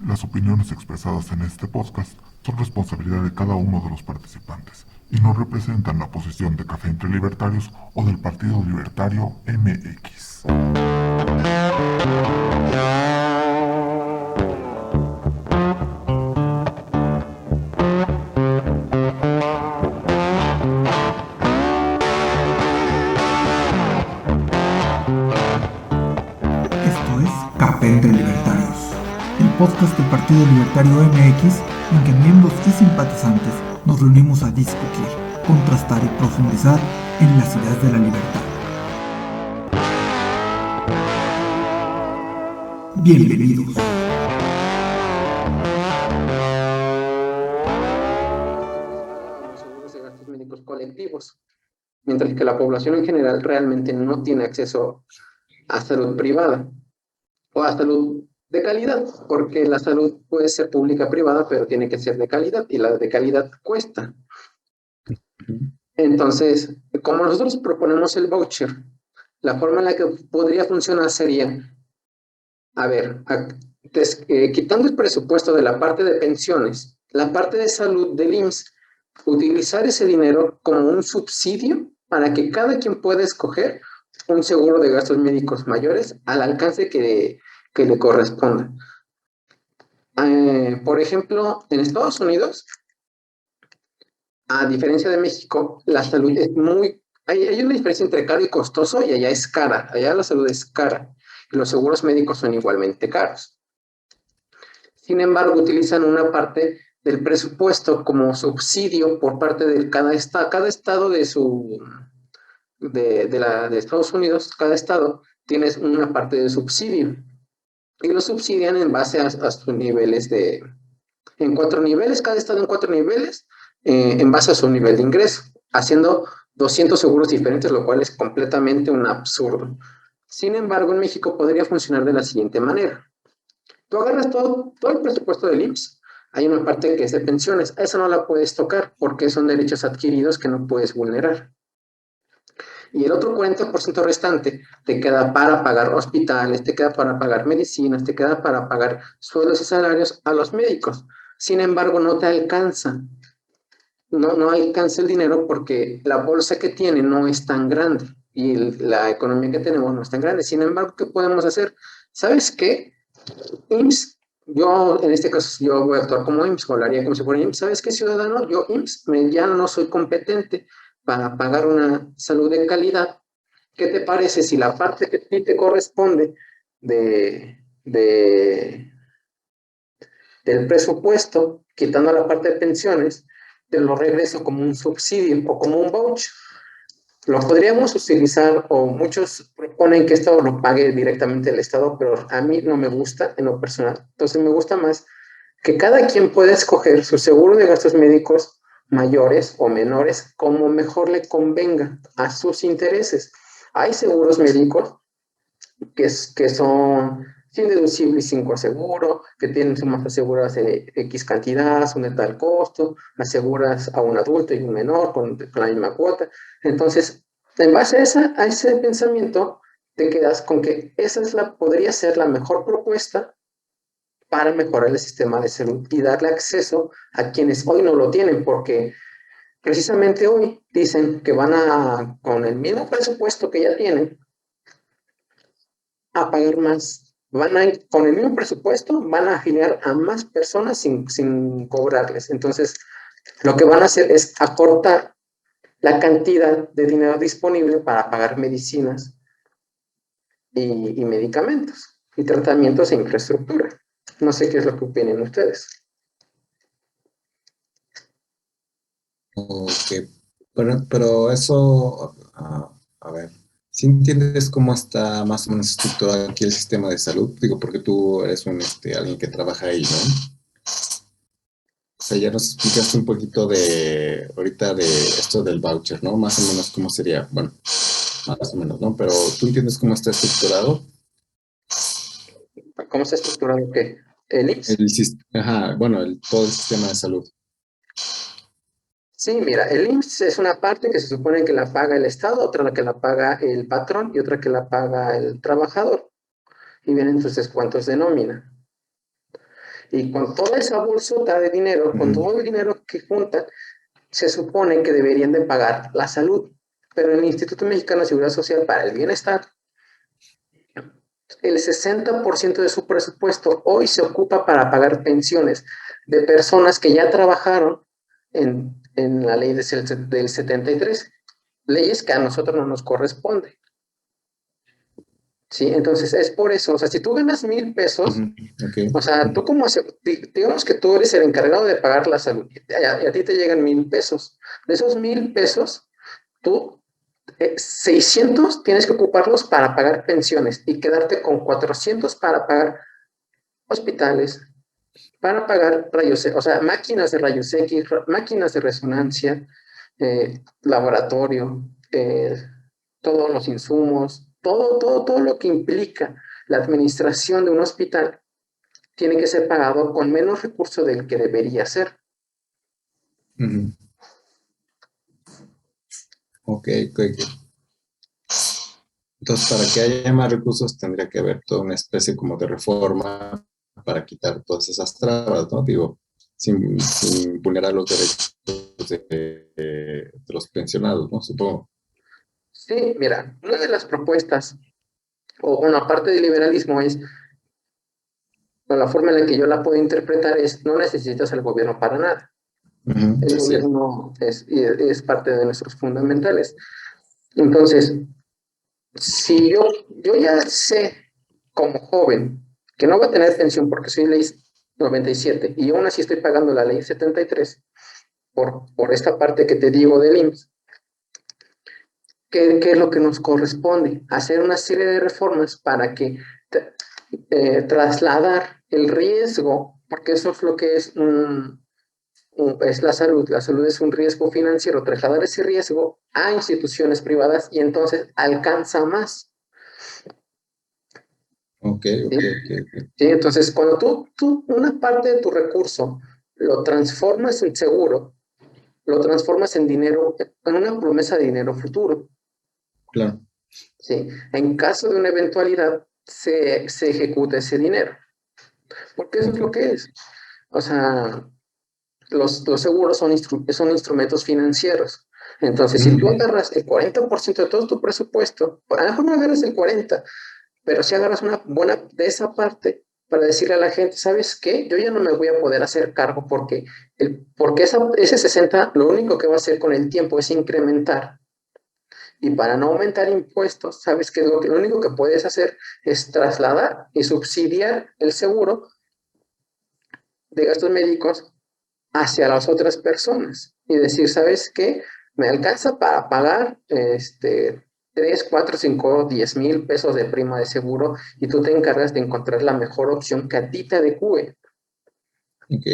Las opiniones expresadas en este podcast son responsabilidad de cada uno de los participantes y no representan la posición de Café entre Libertarios o del Partido Libertario MX. Esto es Café entre Libertarios, el podcast del Partido Libertario MX en que miembros y simpatizantes nos reunimos a discutir, contrastar y profundizar en las ideas de la libertad. Bienvenidos. Los seguros de gastos médicos colectivos, mientras que la población en general realmente no tiene acceso a salud privada o a salud de calidad, porque la salud puede ser pública o privada, pero tiene que ser de calidad y la de calidad cuesta. Entonces, como nosotros proponemos el voucher, la forma en la que podría funcionar sería, a ver, quitando el presupuesto de la parte de pensiones, la parte de salud del IMSS, utilizar ese dinero como un subsidio para que cada quien pueda escoger un seguro de gastos médicos mayores al alcance que le corresponda. Por ejemplo, en Estados Unidos, a diferencia de México, la salud es hay una diferencia entre caro y costoso y allá es cara, allá la salud es cara y los seguros médicos son igualmente caros. Sin embargo, utilizan una parte del presupuesto como subsidio por parte de cada estado de Estados Unidos, cada estado tiene una parte de subsidio y lo subsidian en base a sus niveles en 4 niveles, cada estado en 4 niveles, en base a su nivel de ingreso, haciendo 200 seguros diferentes, lo cual es completamente un absurdo. Sin embargo, en México podría funcionar de la siguiente manera. Tú agarras todo el presupuesto del IMSS, hay una parte que es de pensiones, esa no la puedes tocar porque son derechos adquiridos que no puedes vulnerar. Y el otro 40% restante te queda para pagar hospitales, te queda para pagar medicinas, te queda para pagar sueldos y salarios a los médicos. Sin embargo, no te alcanza. No alcanza el dinero porque la bolsa que tiene no es tan grande y la economía que tenemos no es tan grande. Sin embargo, ¿qué podemos hacer? ¿Sabes qué? IMSS, yo en este caso yo voy a actuar como IMSS, o hablaría como si fuera IMSS. ¿Sabes qué, ciudadano? Yo IMSS ya no soy competente para pagar una salud de calidad. ¿Qué te parece si la parte que a ti te corresponde de, de, del presupuesto, quitando la parte de pensiones, te lo regreso como un subsidio o como un voucher? Lo podríamos utilizar, o muchos proponen que esto lo pague directamente el Estado, pero a mí no me gusta en lo personal. Entonces me gusta más que cada quien pueda escoger su seguro de gastos médicos mayores o menores como mejor le convenga a sus intereses. Hay seguros médicos que son sin deducible y sin coaseguro, que tienen sumas aseguradas de X cantidad, son de tal costo, aseguras a un adulto y un menor con la misma cuota. Entonces, en base a ese pensamiento, te quedas con que podría ser la mejor propuesta para mejorar el sistema de salud y darle acceso a quienes hoy no lo tienen, porque precisamente hoy dicen que con el mismo presupuesto que ya tienen, a pagar más. Con el mismo presupuesto, van a afiliar a más personas sin cobrarles. Entonces, lo que van a hacer es acortar la cantidad de dinero disponible para pagar medicinas y medicamentos y tratamientos e infraestructura. No sé qué es lo que opinen ustedes. Ok, pero eso, a ver, si entiendes cómo está más o menos estructurado aquí el sistema de salud, digo, porque tú eres alguien que trabaja ahí, ¿no? O sea, ya nos explicaste un poquito ahorita de esto del voucher, ¿no? Más o menos cómo sería, bueno, más o menos, ¿no? Pero tú entiendes cómo está estructurado ¿Cómo está estructurado qué? ¿El IMSS? ajá, bueno, todo el sistema de salud. Sí, mira, el IMSS es una parte que se supone que la paga el Estado, otra que la paga el patrón y otra que la paga el trabajador. Y vienen sus descuentos de nómina. Y con toda esa bolsota de dinero, con todo el dinero que juntan, se supone que deberían de pagar la salud. Pero el Instituto Mexicano de Seguridad Social para el Bienestar, el 60% de su presupuesto hoy se ocupa para pagar pensiones de personas que ya trabajaron en la ley del 73, leyes que a nosotros no nos corresponde. Sí, entonces es por eso, o sea, si tú ganas 1,000 pesos, Okay. o sea, tú como, digamos que tú eres el encargado de pagar la salud, y a ti te llegan 1,000 pesos. De esos 1,000 pesos, tú 600 tienes que ocuparlos para pagar pensiones y quedarte con 400 para pagar hospitales, para pagar rayos, o sea, máquinas de rayos X, máquinas de resonancia, laboratorio, todos los insumos, todo lo que implica la administración de un hospital tiene que ser pagado con menos recursos del que debería ser. Ok. Entonces, para que haya más recursos, tendría que haber toda una especie como de reforma para quitar todas esas trabas, ¿no? Digo, sin vulnerar los derechos de los pensionados, ¿no? Supongo. Sí, mira, una de las propuestas, o una parte del liberalismo es, la forma en la que yo la puedo interpretar es, no necesitas al gobierno para nada. El gobierno es parte de nuestros fundamentales. Entonces, si yo ya sé como joven que no voy a tener pensión porque soy ley 97 y aún así estoy pagando la ley 73 por esta parte que te digo del IMSS, ¿qué es lo que nos corresponde? Hacer una serie de reformas para que trasladar el riesgo, porque eso es lo que es la salud. La salud es un riesgo financiero, trasladar ese riesgo a instituciones privadas y entonces alcanza más. Ok. Sí, entonces cuando tú una parte de tu recurso lo transformas en seguro, lo transformas en dinero, en una promesa de dinero futuro. Claro. Sí, en caso de una eventualidad se ejecuta ese dinero, porque eso es lo que es. O sea, los seguros son instrumentos financieros. Entonces, si tú agarras el 40% de todo tu presupuesto, a lo mejor no agarras el 40%, pero si agarras una buena de esa parte para decirle a la gente, ¿sabes qué? Yo ya no me voy a poder hacer cargo porque ese 60 lo único que va a hacer con el tiempo es incrementar. Y para no aumentar impuestos, ¿sabes qué? Lo único que puedes hacer es trasladar y subsidiar el seguro de gastos médicos hacia las otras personas y decir, ¿sabes qué? Me alcanza para pagar 3, 4, 5, 10,000 pesos de prima de seguro y tú te encargas de encontrar la mejor opción que a ti te adecue. Ok.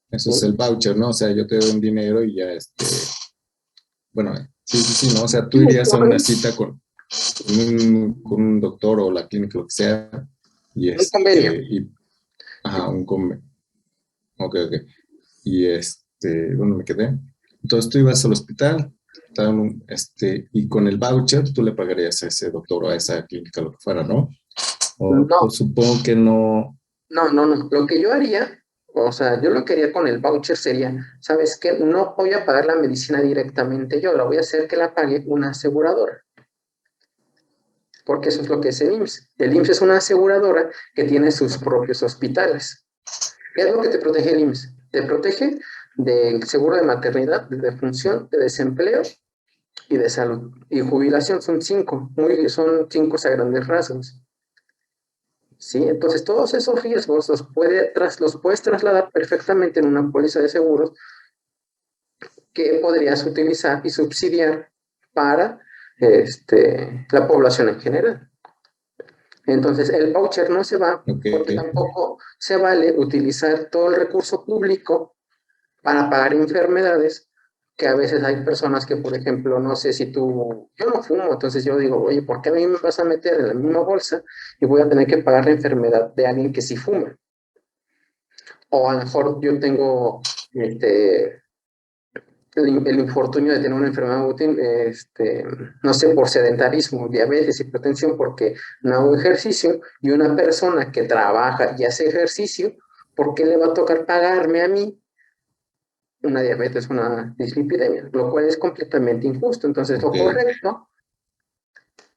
Eso es el voucher, ¿no? O sea, yo te doy un dinero y ya, bueno, sí, ¿no? O sea, tú irías a una cita con un doctor o la clínica, lo que sea, y Un convenio. un convenio. Ok. Y ¿dónde me quedé? Entonces tú ibas al hospital, y con el voucher tú le pagarías a ese doctor o a esa clínica, lo que fuera, ¿no? O No, supongo que no. no. Lo que yo haría, o sea, yo lo que haría con el voucher sería, ¿sabes qué? No voy a pagar la medicina directamente yo, la voy a hacer que la pague una aseguradora. Porque eso es lo que es el IMSS. El IMSS es una aseguradora que tiene sus propios hospitales. ¿Qué es lo que te protege el IMSS? Te protege del seguro de maternidad, de defunción, de desempleo y de salud. Y jubilación son 5, son 5 a grandes rasgos. ¿Sí? Entonces, todos esos riesgos los puedes trasladar perfectamente en una póliza de seguros que podrías utilizar y subsidiar para la población en general. Entonces, el voucher no se va porque tampoco se vale utilizar todo el recurso público para pagar enfermedades que a veces hay personas que, por ejemplo, no sé si yo no fumo, entonces yo digo, oye, ¿por qué a mí me vas a meter en la misma bolsa y voy a tener que pagar la enfermedad de alguien que sí fuma? O a lo mejor yo tengo el infortunio de tener una enfermedad útil, no sé, por sedentarismo, diabetes, hipertensión, porque no hago ejercicio, y una persona que trabaja y hace ejercicio, ¿por qué le va a tocar pagarme a mí una diabetes, una dislipidemia? Lo cual es completamente injusto. Entonces, lo correcto,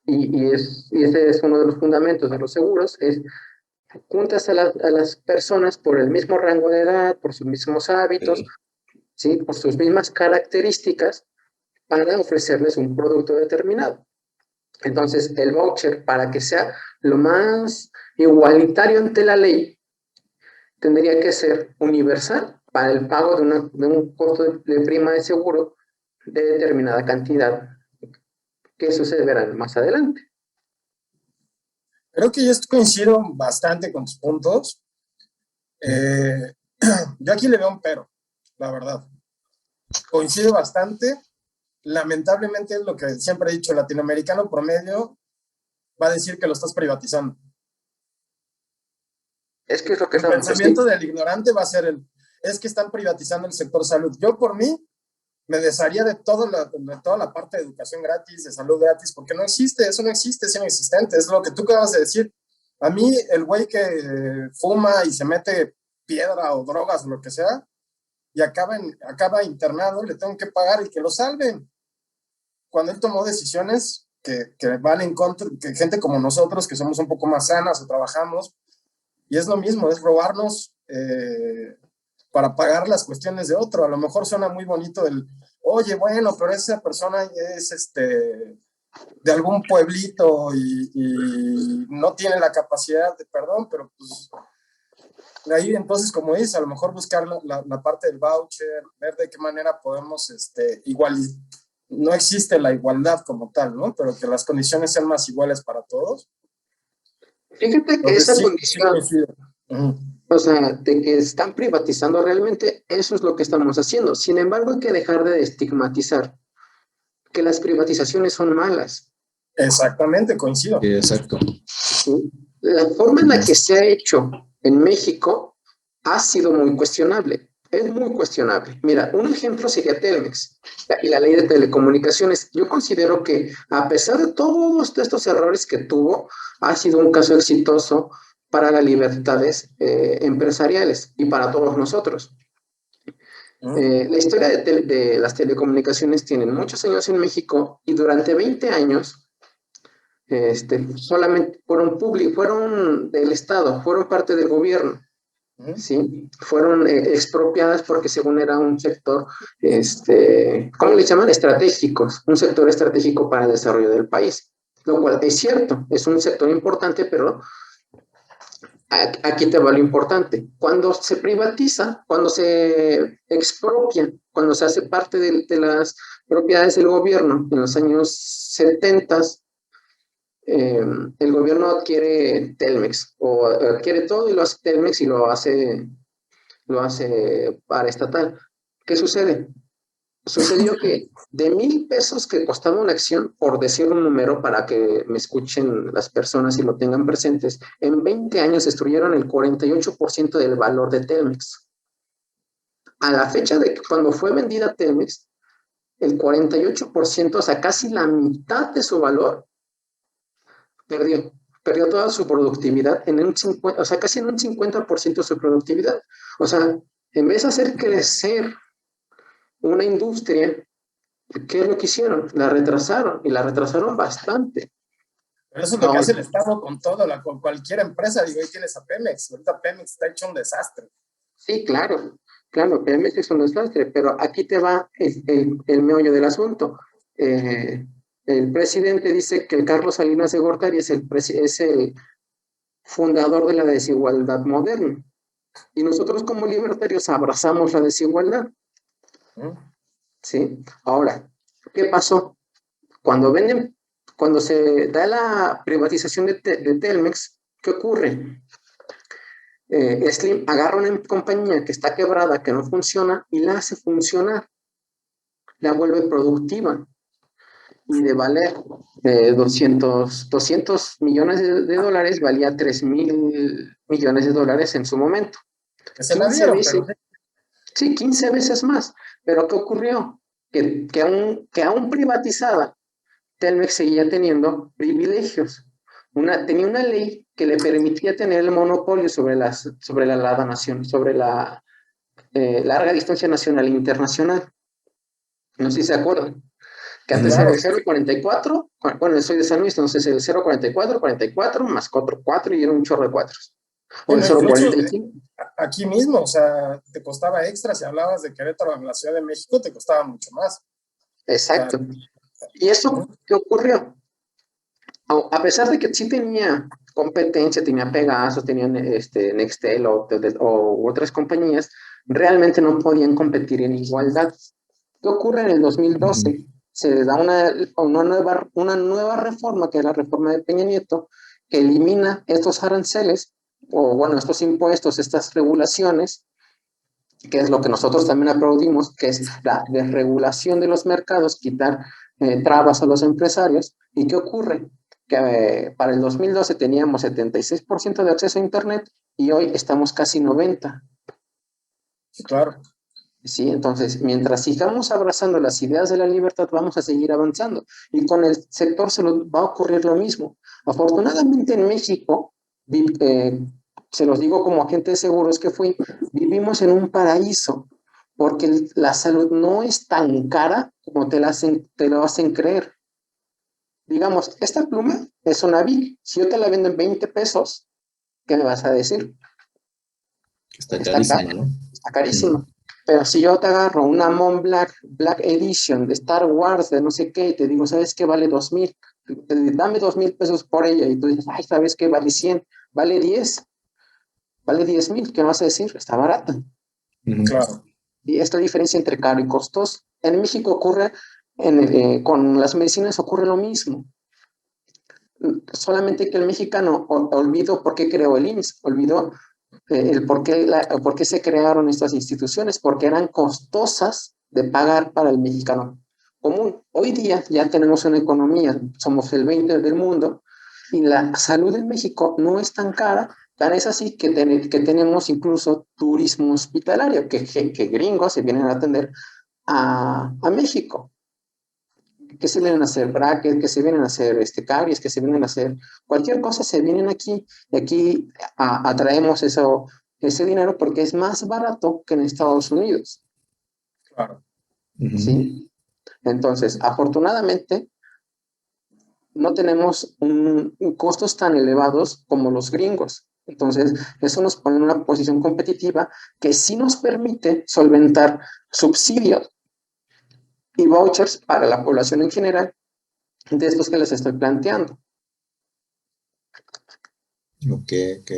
y ese es uno de los fundamentos de los seguros, es juntas a las personas por el mismo rango de edad, por sus mismos hábitos, ¿sí? Por sus mismas características, para ofrecerles un producto determinado. Entonces, el voucher, para que sea lo más igualitario ante la ley, tendría que ser universal para el pago de un costo de prima de seguro de determinada cantidad, que eso se verá más adelante. Creo que yo coincido bastante con tus puntos. Yo aquí le veo un pero, la verdad. Coincido bastante. Lamentablemente, lo que siempre he dicho, el latinoamericano promedio va a decir que lo estás privatizando. Es que es lo que el pensamiento del ignorante va a ser es que están privatizando el sector salud. Yo por mí me desharía de toda la parte de educación gratis, de salud gratis, porque no existe, eso no existe, es inexistente, es lo que tú acabas de decir. A mí, el güey que fuma y se mete piedra o drogas o lo que sea, y acaba internado, le tengo que pagar y que lo salven. Cuando él tomó decisiones que van en contra, que gente como nosotros, que somos un poco más sanas o trabajamos, y es lo mismo, es robarnos para pagar las cuestiones de otro. A lo mejor suena muy bonito oye, bueno, pero esa persona es de algún pueblito y no tiene la capacidad de perdón, pero pues ahí entonces, como dices, a lo mejor buscar la parte del voucher, ver de qué manera podemos no existe la igualdad como tal, ¿no? Pero que las condiciones sean más iguales para todos. Fíjate que esa condición, o sea, de que están privatizando realmente, eso es lo que estamos haciendo. Sin embargo, hay que dejar de estigmatizar que las privatizaciones son malas. Exactamente, coincido. Exacto. ¿Sí? La forma en la que se ha hecho en México ha sido muy cuestionable. Es muy cuestionable. Mira, un ejemplo sería Telmex y la ley de telecomunicaciones. Yo considero que, a pesar de todos estos errores que tuvo, ha sido un caso exitoso para las libertades empresariales y para todos nosotros. La historia de las telecomunicaciones tiene muchos años en México y durante 20 años solamente fueron del Estado, fueron parte del gobierno. ¿Sí? Fueron expropiadas porque según era un sector, ¿cómo le llaman? Estratégicos, un sector estratégico para el desarrollo del país, lo cual es cierto, es un sector importante, pero aquí te va lo importante. Cuando se privatiza, cuando se expropia, cuando se hace parte de las propiedades del gobierno en los años 70, el gobierno adquiere Telmex o adquiere todo y lo hace Telmex y lo hace paraestatal. ¿Qué sucede? Sucedió que de 1,000 pesos que costaba una acción, por decir un número para que me escuchen las personas y lo tengan presentes, en 20 años destruyeron el 48% del valor de Telmex. A la fecha de que cuando fue vendida Telmex, el 48%, o sea, casi la mitad de su valor, perdió toda su productividad, o sea, casi en un 50% de su productividad. O sea, en vez de hacer crecer una industria, ¿qué es lo que hicieron? La retrasaron, y la retrasaron bastante. Pero eso es lo que hace el Estado con todo, con cualquier empresa. Digo, ahí tienes a Pemex. Ahorita Pemex está hecho un desastre. Sí, claro, Pemex es un desastre, pero aquí te va el meollo del asunto. El presidente dice que el Carlos Salinas de Gortari es el fundador de la desigualdad moderna. Y nosotros como libertarios abrazamos la desigualdad. ¿Sí? Ahora, ¿qué pasó? Cuando se da la privatización de Telmex, ¿qué ocurre? Slim agarra una compañía que está quebrada, que no funciona, y la hace funcionar. La vuelve productiva. Y de valer 200 millones de dólares, valía 3,000 millones de dólares en su momento. Que se la dieron, pero... Sí, 15 veces más. Pero ¿qué ocurrió? Que aún privatizada, Telmex seguía teniendo privilegios. tenía una ley que le permitía tener el monopolio sobre la larga nación, sobre la larga distancia nacional e internacional. No sé si se acuerdan. Que antes era el 0,44, bueno, soy de San Luis, entonces el 0,44, 44 más 4 y era un chorro de cuatros. O el Bueno, incluso 0,45. aquí mismo, o sea, te costaba extra. Si hablabas de Querétaro en la Ciudad de México, te costaba mucho más. Exacto. O sea, ¿Y eso qué ocurrió? A pesar de que sí tenía competencia, tenía Pegasus, tenían Nextel o otras compañías, realmente no podían competir en igualdad. ¿Qué ocurre en el 2012? Se le da una nueva reforma, que es la reforma de Peña Nieto, que elimina estos aranceles, o bueno, estos impuestos, estas regulaciones, que es lo que nosotros también aplaudimos, que es la desregulación de los mercados, quitar trabas a los empresarios. ¿Y qué ocurre? Que para el 2012 teníamos 76% de acceso a Internet y hoy estamos casi 90%. claro. Sí, entonces, mientras sigamos abrazando las ideas de la libertad, vamos a seguir avanzando. Y con el sector va a ocurrir lo mismo. Afortunadamente en México, se los digo como agente de seguros que fui, vivimos en un paraíso, porque la salud no es tan cara como te lo hacen creer. Digamos, esta pluma es una Bic. Si yo te la vendo en 20 pesos, ¿qué me vas a decir? Está Está carísimo, cara, ¿no? está carísimo. Pero si yo te agarro una Black Edition de Star Wars, de no sé qué, y te digo, ¿sabes qué? Vale 2,000. Dame 2,000 pesos por ella. Y tú dices, ay, ¿sabes qué? Vale 100. Vale 10. Vale 10,000. ¿Qué vas a decir? Está barata. Claro. Y esta diferencia entre caro y costoso. En México ocurre, con las medicinas ocurre lo mismo. Solamente que el mexicano olvidó por qué creó el IMSS, olvidó el por qué se crearon estas instituciones, porque eran costosas de pagar para el mexicano común. Hoy día ya tenemos una economía, somos el 20 del mundo, y la salud en México no es tan cara, tan es así que tenemos incluso turismo hospitalario, que gringos se vienen a atender a México, que se vienen a hacer brackets, que se vienen a hacer caries, que se vienen a hacer cualquier cosa, se vienen aquí, y aquí atraemos ese dinero porque es más barato que en Estados Unidos. Claro. ¿Sí? Entonces, afortunadamente, no tenemos costos tan elevados como los gringos. Entonces, eso nos pone en una posición competitiva que sí nos permite solventar subsidios y vouchers para la población en general de estos que les estoy planteando. Ok, ok.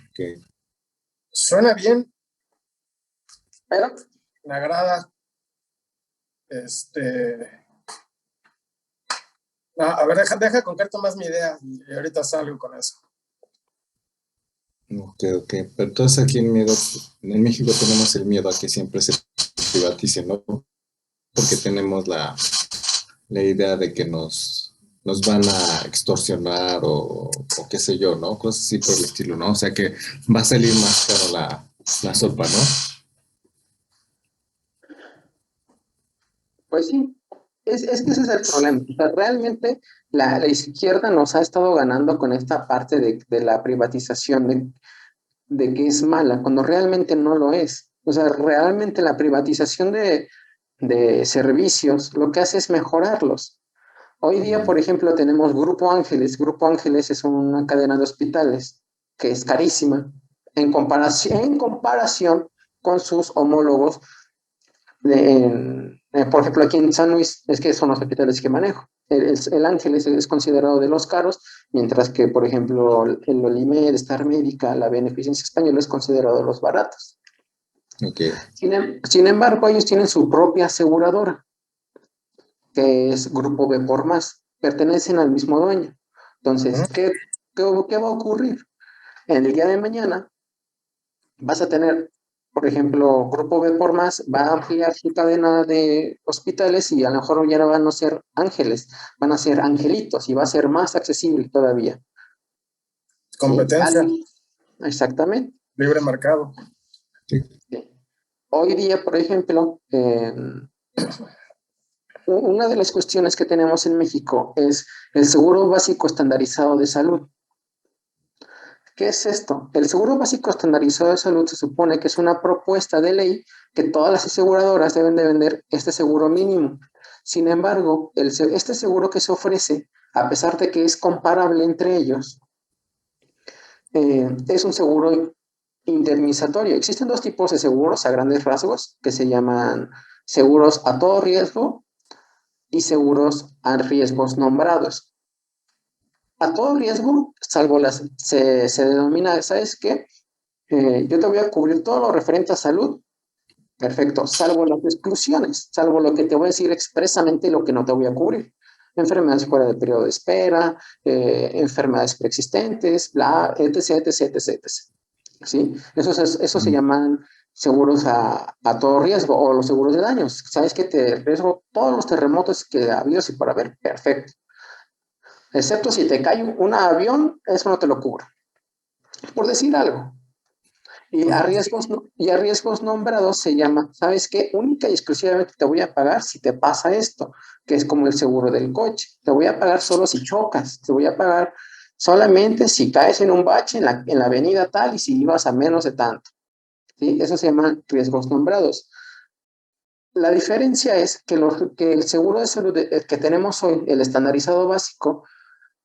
Okay. Suena bien, Pero me agrada. A ver, deja concreto más mi idea y ahorita salgo con eso. Ok, ok. Pero entonces aquí en México tenemos el miedo a que siempre se privatice, ¿no? Porque tenemos la idea de que nos van a extorsionar o qué sé yo, ¿no? Cosas así por el estilo, ¿no? O sea que va a salir más caro la sopa, ¿no? pues sí, es que ese es el problema. O sea, realmente la izquierda nos ha estado ganando con esta parte de la privatización, de que es mala, cuando realmente no lo es. O sea, realmente la privatización de servicios lo que hace es mejorarlos. Hoy día, por ejemplo, tenemos Grupo Ángeles. Grupo Ángeles es una cadena de hospitales que es carísima en comparación con sus homólogos por ejemplo, aquí en San Luis, es que son los hospitales que manejo. El Ángeles es considerado de los caros, mientras que, por ejemplo, el Olimed, Star Médica, la Beneficencia Española es considerado de los baratos. Ok. Sin embargo, ellos tienen su propia aseguradora, que es Grupo B por Más. Pertenecen al mismo dueño. Entonces, ¿qué va a ocurrir? En el día de mañana vas a tener, por ejemplo, Grupo B por Más va a ampliar su cadena de hospitales y a lo mejor ya no van a ser ángeles, van a ser angelitos y va a ser más accesible todavía. Competencia, ¿Sí? Exactamente. libre mercado. Sí. Hoy día, por ejemplo, una de las cuestiones que tenemos en México es el seguro básico estandarizado de salud. ¿Qué es esto? El seguro básico estandarizado de salud se supone que es una propuesta de ley que todas las aseguradoras deben de vender este seguro mínimo. Sin embargo, este seguro que se ofrece, a pesar de que es comparable entre ellos, es un seguro indemnizatorio. Existen dos tipos de seguros a grandes rasgos que se llaman seguros a todo riesgo y seguros a riesgos nombrados. A todo riesgo, salvo se denomina, ¿sabes qué? Yo te voy a cubrir todo lo referente a salud, perfecto, salvo las exclusiones, salvo lo que te voy a decir expresamente y lo que no te voy a cubrir. Enfermedades fuera del periodo de espera, enfermedades preexistentes, bla, etc, etc, etc, etc. ¿Sí? Eso se llaman seguros a todo riesgo o los seguros de daños. Sabes que te riesgo todos los terremotos que ha habido y por haber, perfecto. Excepto si te cae un avión, eso no te lo cubro. Por decir algo. Y a riesgos nombrados se llama, ¿sabes qué? Única y exclusivamente te voy a pagar si te pasa esto, que es como el seguro del coche. Te voy a pagar solo si chocas, te voy a pagar solamente si caes en un bache en la avenida tal y si ibas a menos de tanto. ¿Sí? Eso se llama riesgos nombrados. La diferencia es que el seguro de salud que tenemos hoy, el estandarizado básico,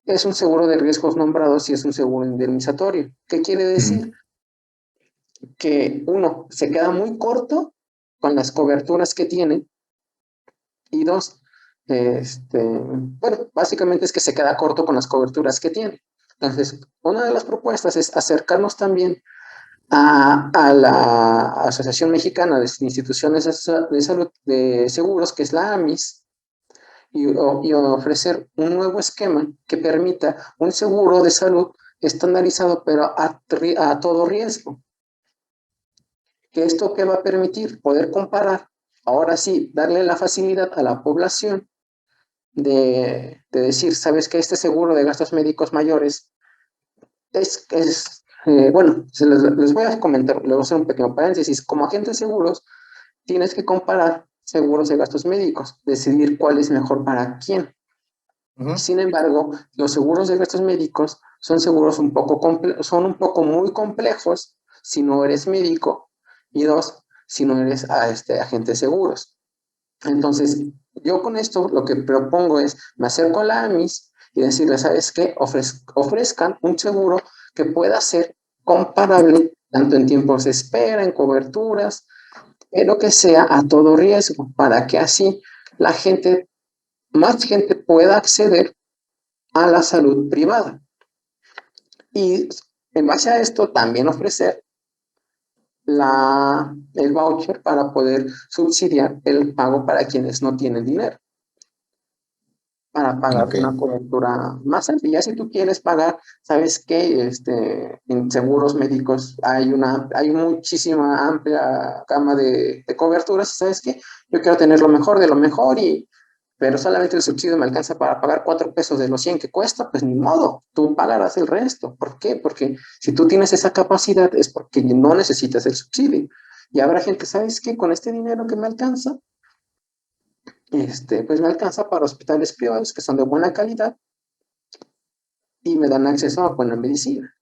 es un seguro de riesgos nombrados y es un seguro indemnizatorio. ¿Qué quiere decir? Que uno, se queda muy corto con las coberturas que tiene y dos, bueno, básicamente es que se queda corto con las coberturas que tiene. Entonces, una de las propuestas es acercarnos también a la Asociación Mexicana de Instituciones de Salud de Seguros, que es la AMIS, y ofrecer un nuevo esquema que permita un seguro de salud estandarizado, pero a todo riesgo. Que esto que va a permitir poder comparar, ahora sí, darle la facilidad a la población de decir, sabes que este seguro de gastos médicos mayores bueno, les voy a comentar, les voy a hacer un pequeño paréntesis, como agente de seguros, tienes que comparar seguros de gastos médicos, decidir cuál es mejor para quién. Sin embargo, los seguros de gastos médicos son seguros son un poco muy complejos si no eres médico y dos, si no eres agente de seguros. Entonces, yo con esto lo que propongo es, me acerco a la AMIS y decirle, ¿sabes qué? Ofrezcan un seguro que pueda ser comparable tanto en tiempos de espera, en coberturas, pero que sea a todo riesgo, para que así más gente pueda acceder a la salud privada. Y en base a esto también ofrecer el voucher para poder subsidiar el pago para quienes no tienen dinero, para pagar Ok. una cobertura más amplia. Si tú quieres pagar, sabes que en seguros médicos hay muchísima amplia gama de coberturas, sabes que yo quiero tener lo mejor de lo mejor pero solamente el subsidio me alcanza para pagar 4 pesos de los 100 que cuesta, pues ni modo, tú pagarás el resto. ¿Por qué? Porque si tú tienes esa capacidad es porque no necesitas el subsidio. Y habrá gente, ¿sabes qué? Con este dinero que me alcanza, pues me alcanza para hospitales privados que son de buena calidad y me dan acceso a buena medicina.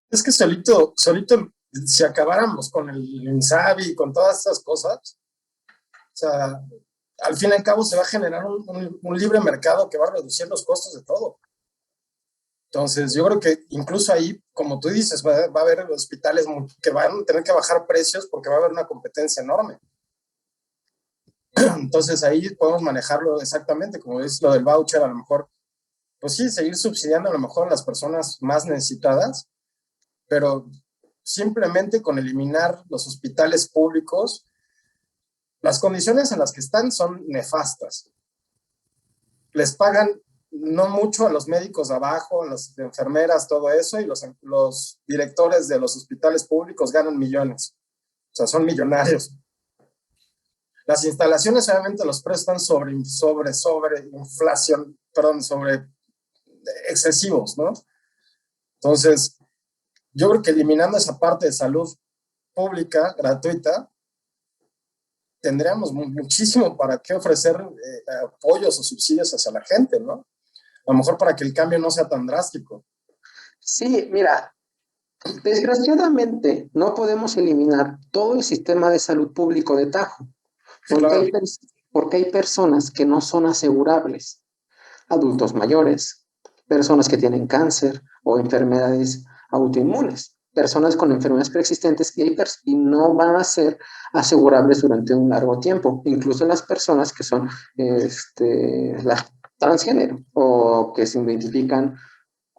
Es que solito, si acabáramos con el INSABI y con todas estas cosas, o sea, al fin y al cabo se va a generar un libre mercado que va a reducir los costos de todo. Entonces, yo creo que incluso ahí, como tú dices, va a haber hospitales que van a tener que bajar precios porque va a haber una competencia enorme. Entonces, ahí podemos manejarlo exactamente, como es lo del voucher, a lo mejor, pues sí, seguir subsidiando a lo mejor a las personas más necesitadas, pero simplemente con eliminar los hospitales públicos, las condiciones en las que están son nefastas. Les pagan no mucho a los médicos de abajo, a las enfermeras, todo eso, y los directores de los hospitales públicos ganan millones. O sea, son millonarios. Las instalaciones, obviamente, los precios están sobre inflación, perdón, sobre excesivos, ¿no? Entonces, yo creo que eliminando esa parte de salud pública, gratuita, tendríamos muchísimo para qué ofrecer apoyos o subsidios hacia la gente, ¿no? A lo mejor para que el cambio no sea tan drástico. Sí, mira, desgraciadamente no podemos eliminar todo el sistema de salud público de tajo, porque, Claro. porque hay personas que no son asegurables, adultos mayores, personas que tienen cáncer o enfermedades autoinmunes, personas con enfermedades preexistentes y no van a ser asegurables durante un largo tiempo, incluso las personas que son las transgénero o que se identifican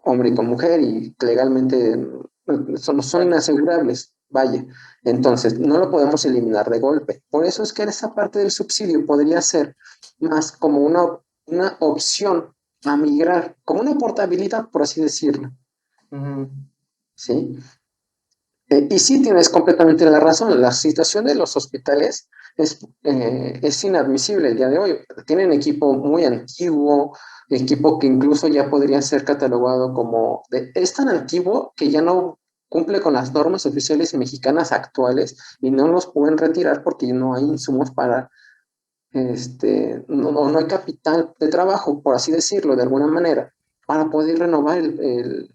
hombre con mujer y legalmente son inasegurables. Vaya, entonces no lo podemos eliminar de golpe. Por eso es que esa parte del subsidio podría ser más como una opción a migrar, como una portabilidad, por así decirlo. ¿Sí? Y sí tienes completamente la razón, la situación de los hospitales es inadmisible el día de hoy. Tienen equipo muy antiguo, equipo que incluso ya podría ser catalogado como es tan antiguo que ya no cumple con las normas oficiales mexicanas actuales y no los pueden retirar porque no hay insumos para, no hay capital de trabajo, por así decirlo, de alguna manera, para poder renovar el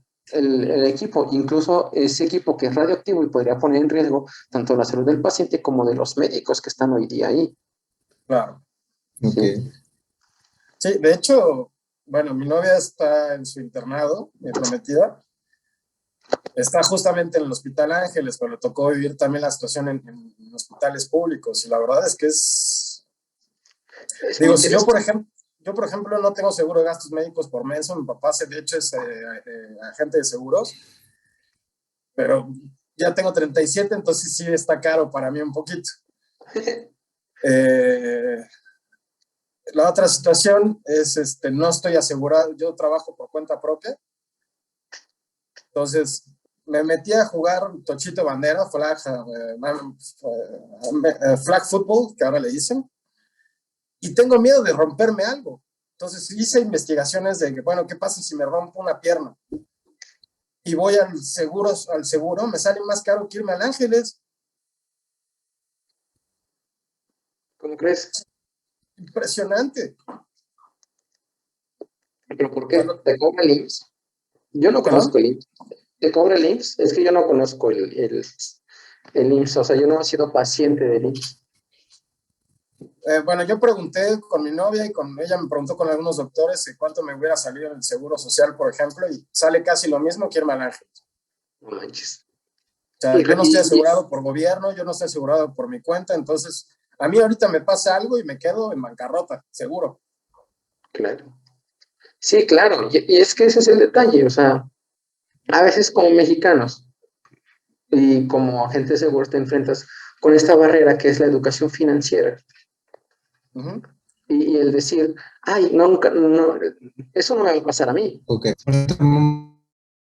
equipo, incluso ese equipo que es radioactivo y podría poner en riesgo tanto la salud del paciente como de los médicos que están hoy día ahí. Claro. Okay. Sí. Sí, de hecho, bueno, mi novia está en su internado, mi prometida. Está justamente en el Hospital Ángeles, pero le tocó vivir también la situación en hospitales públicos. Y la verdad es que digo, si yo, por ejemplo, no tengo seguro de gastos médicos por menso, mi papá, de hecho, es agente de seguros, pero ya tengo 37, entonces sí está caro para mí un poquito. La otra situación es, no estoy asegurado, yo trabajo por cuenta propia, entonces me metí a jugar tochito bandera, flag football, que ahora le dicen, y tengo miedo de romperme algo. Entonces hice investigaciones de que, bueno, ¿qué pasa si me rompo una pierna? Y voy al seguro, me sale más caro que irme al Ángeles. ¿Cómo crees? Impresionante. ¿Pero por qué? ¿Te cobra el IMSS? Yo no conozco el IMSS. ¿Te cobra el IMSS? Es que yo no conozco el IMSS, o sea, yo no he sido paciente del IMSS. Bueno, yo pregunté con mi novia y ella me preguntó con algunos doctores cuánto me hubiera salido en el seguro social, por ejemplo, y sale casi lo mismo que irme al Ángeles. No manches. O sea, yo no estoy asegurado por gobierno, yo no estoy asegurado por mi cuenta, entonces a mí ahorita me pasa algo y me quedo en bancarrota, seguro. Claro. Sí, claro, y es que ese es el detalle, o sea, a veces como mexicanos y como agente de seguros te enfrentas con esta barrera que es la educación financiera. Y el decir, ay, no, eso no me va a pasar a mí. Ok.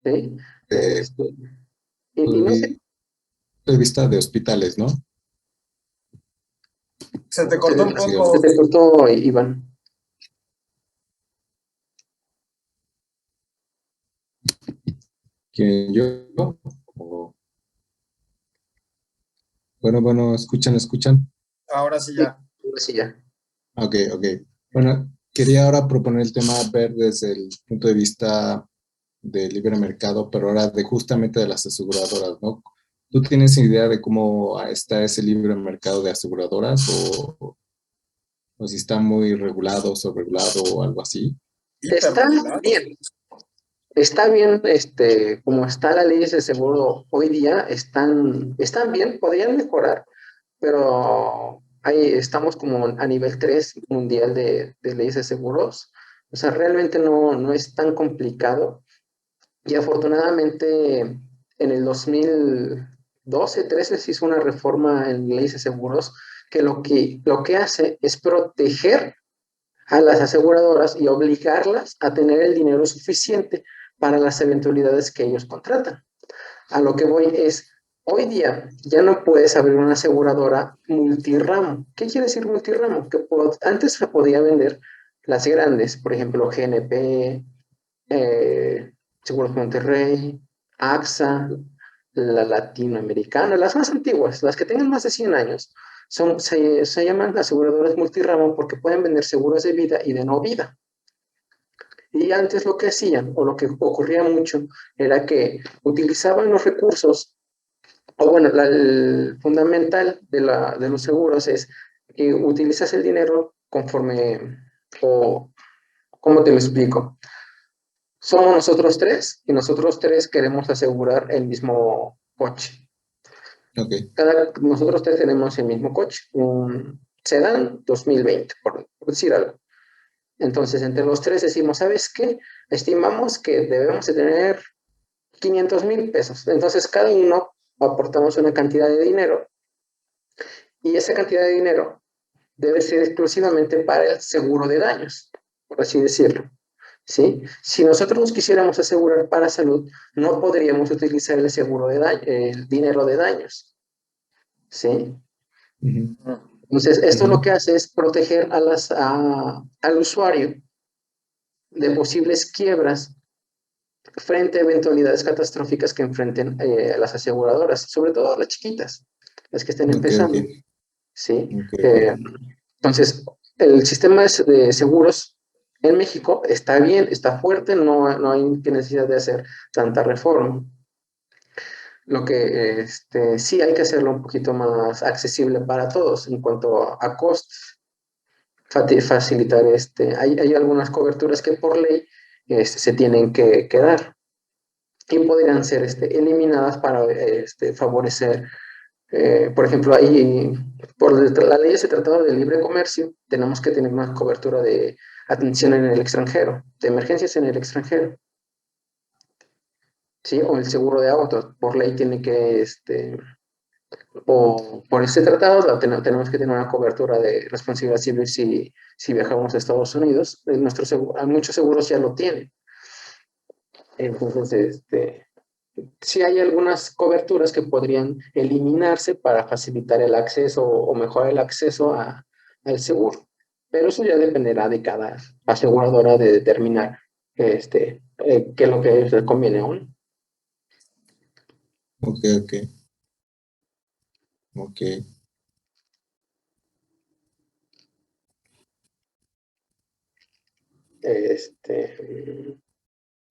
¿Sí? Y no sé. De vista de hospitales, ¿no? Se te cortó un poco. Se te cortó, Iván. ¿Quién yo? Bueno, escuchan. Ahora sí ya. Ahora sí ya. Ok. Bueno, quería ahora proponer el tema ver desde el punto de vista del libre mercado, pero ahora justamente de las aseguradoras, ¿no? ¿Tú tienes idea de cómo está ese libre mercado de aseguradoras o si está muy regulado, sobregulado o algo así? Está bien. Está bien, como está la ley de seguro hoy día, están bien, podrían mejorar, pero ahí estamos como a nivel 3 mundial de leyes de seguros. O sea, realmente no es tan complicado. Y afortunadamente en el 2012-13 se hizo una reforma en leyes de seguros que lo que hace es proteger a las aseguradoras y obligarlas a tener el dinero suficiente para las eventualidades que ellos contratan. A lo que voy es, hoy día ya no puedes abrir una aseguradora multiramo. ¿Qué quiere decir multiramo? Que antes se podía vender las grandes, por ejemplo, GNP, Seguros Monterrey, AXA, la latinoamericana, las más antiguas, las que tengan más de 100 años, Se llaman aseguradoras multiramo porque pueden vender seguros de vida y de no vida. Y antes lo que hacían, o lo que ocurría mucho, era que utilizaban los recursos, o bueno, el fundamental de los seguros es que utilizas el dinero conforme, o ¿cómo te lo explico? Somos nosotros tres y nosotros tres queremos asegurar el mismo coche. Ok, Nosotros tres tenemos el mismo coche, un sedán 2020, por decir algo. Entonces, entre los tres decimos, ¿sabes qué? Estimamos que debemos de tener 500,000 pesos. Entonces, cada uno aportamos una cantidad de dinero y esa cantidad de dinero debe ser exclusivamente para el seguro de daños, por así decirlo. ¿Sí? Si nosotros nos quisiéramos asegurar para salud, no podríamos utilizar el seguro de el dinero de daños. ¿Sí? ujú, Entonces, esto ujú, lo que hace es proteger al usuario de posibles quiebras frente a eventualidades catastróficas que enfrenten las aseguradoras, sobre todo las chiquitas, las que estén ok, ok, empezando. ¿Sí? ok, ok. Entonces, el sistema de seguros en México está bien, está fuerte, no hay necesidad de hacer tanta reforma. Lo que sí hay que hacerlo un poquito más accesible para todos en cuanto a costos, facilitar, hay algunas coberturas que por ley se tienen que dar y podrían ser eliminadas para favorecer, por ejemplo, ahí, por la ley de Tratado de Libre Comercio, tenemos que tener una cobertura de atención en el extranjero, de emergencias en el extranjero, ¿sí? O el seguro de autos, por ley tiene que, o por ese tratado tenemos que tener una cobertura de responsabilidad civil si viajamos a Estados Unidos. Muchos seguros ya lo tienen. Entonces, sí hay algunas coberturas que podrían eliminarse para facilitar el acceso o mejorar el acceso al seguro. Pero eso ya dependerá de cada aseguradora de determinar qué es lo que les conviene aún. Ok, ok, ok.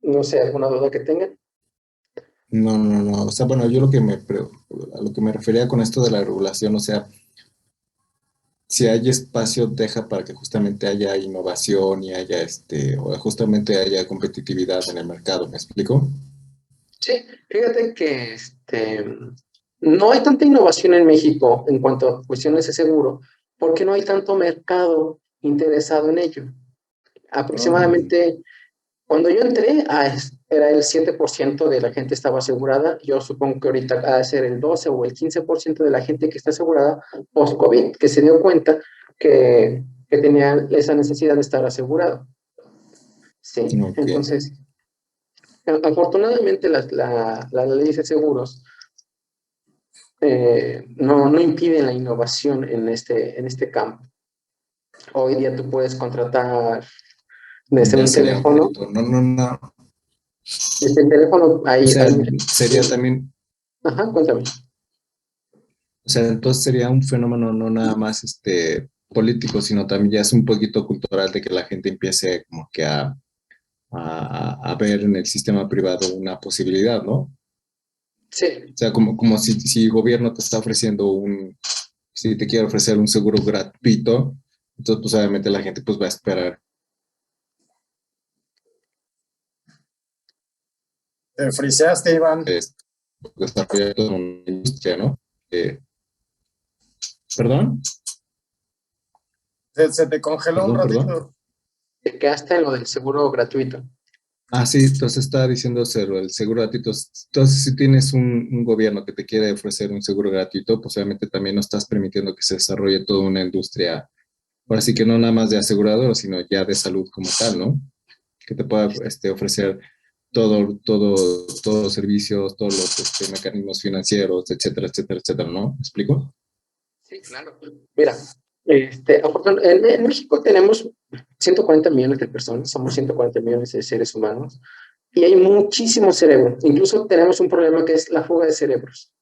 No sé, ¿alguna duda que tengan? No, no, no. O sea, bueno, yo a lo que me refería con esto de la regulación, o sea, si hay espacio, deja para que justamente haya innovación y haya o justamente haya competitividad en el mercado, ¿me explico? Sí, fíjate que no hay tanta innovación en México en cuanto a cuestiones de seguro, porque no hay tanto mercado interesado en ello. Mm, Aproximadamente, cuando yo entré, era el 7% de la gente estaba asegurada. Yo supongo que ahorita va a ser el 12 o el 15% de la gente que está asegurada post-COVID, que se dio cuenta que tenía esa necesidad de estar asegurado. Sí, ok, entonces, afortunadamente la ley de seguros no impiden la innovación en este campo. Hoy día tú puedes contratar desde ya un sería un teléfono, poquito. No, no, no. desde el teléfono O sea, hay sería también, ajá, cuéntame. o sea, entonces sería un fenómeno no nada más político, sino también ya es un poquito cultural de que la gente empiece como que a ver en el sistema privado una posibilidad, ¿no? O Sí, sea, como si el gobierno te está ofreciendo si te quiere ofrecer un seguro gratuito, entonces pues obviamente la gente pues va a esperar Te friseaste, Iván. desarrollar toda una industria, ¿no? ¿Perdón? Se te congeló un ¿Perdón, perdón? ratito. te quedaste en lo del seguro gratuito. Ah, sí, entonces estaba diciendo cero, el seguro gratuito. Entonces, si tienes un gobierno que te quiere ofrecer un seguro gratuito, pues obviamente también no estás permitiendo que se desarrolle toda una industria, ahora sí que no nada más de asegurador, sino ya de salud como tal, ¿no? Que te pueda ofrecer todos los servicios, todos los mecanismos financieros, etcétera, etcétera, etcétera, ¿no? ¿Me explico? Sí, claro. Mira, en México tenemos 140 millones de personas, somos 140 millones de seres humanos y hay muchísimo cerebro. Incluso tenemos un problema que es la fuga de cerebros.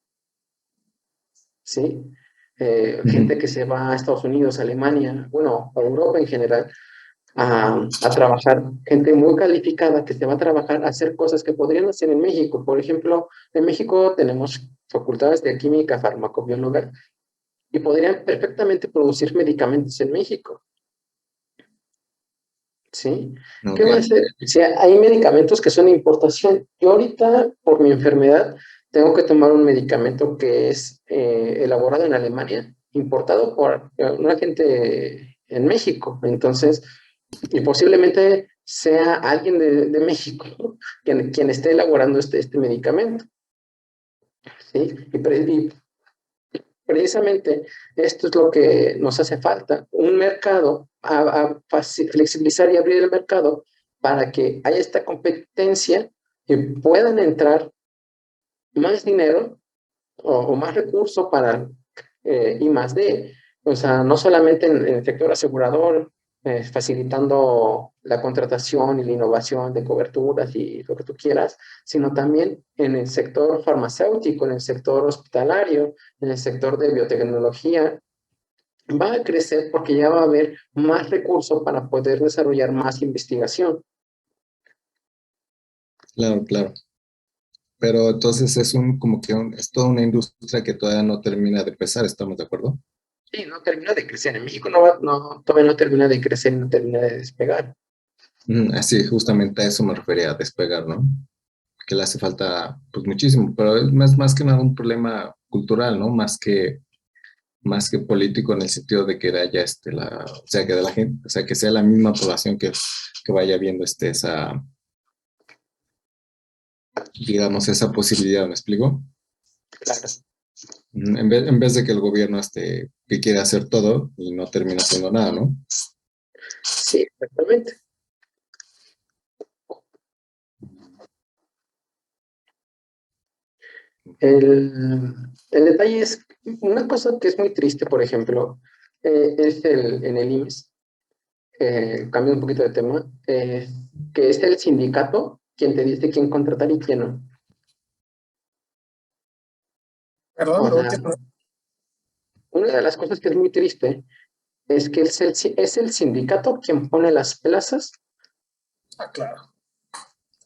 ¿Sí? gente que se va a Estados Unidos, Alemania, bueno, a Europa en general, a trabajar, gente muy calificada que se va a trabajar a hacer cosas que podrían hacer en México. Por ejemplo, en México tenemos facultades de química, farmacobióloga, y podrían perfectamente producir medicamentos en México. ¿Sí? ¿Qué Ok, va a hacer? Si hay medicamentos que son de importación. Yo ahorita, por mi enfermedad, tengo que tomar un medicamento que es elaborado en Alemania, importado por una gente en México. Entonces, y posiblemente sea alguien de México, ¿no? quien esté elaborando este medicamento. ¿Sí? Y precisamente esto es lo que nos hace falta, un mercado, a flexibilizar y abrir el mercado para que haya esta competencia y puedan entrar más dinero o más recursos para y más de, o sea, no solamente en el sector asegurador, facilitando la contratación y la innovación de coberturas y lo que tú quieras, sino también en el sector farmacéutico, en el sector hospitalario, en el sector de biotecnología, va a crecer porque ya va a haber más recursos para poder desarrollar más investigación. claro, claro. Pero entonces es como que es toda una industria que todavía no termina de empezar, ¿estamos de acuerdo? Sí, no termina de crecer. En México todavía no termina de crecer y no termina de despegar. Así, justamente a eso me refería, a despegar, ¿no? Que le hace falta, pues muchísimo, pero es más que nada un problema cultural, ¿no? Más que político en el sentido de que haya o sea, que de la gente, o sea, que sea la misma población que vaya viendo digamos, esa posibilidad, ¿me explico? Claro. En vez de que el gobierno que quiere hacer todo y no termina haciendo nada, ¿no? Sí, exactamente. El detalle es, una cosa que es muy triste, por ejemplo, es en el IMSS, cambio un poquito de tema, que es el sindicato quien te dice quién contratar y quién no. Perdón, O lo sea, último. una de las cosas que es muy triste es que es el sindicato quien pone las plazas. Ah, claro.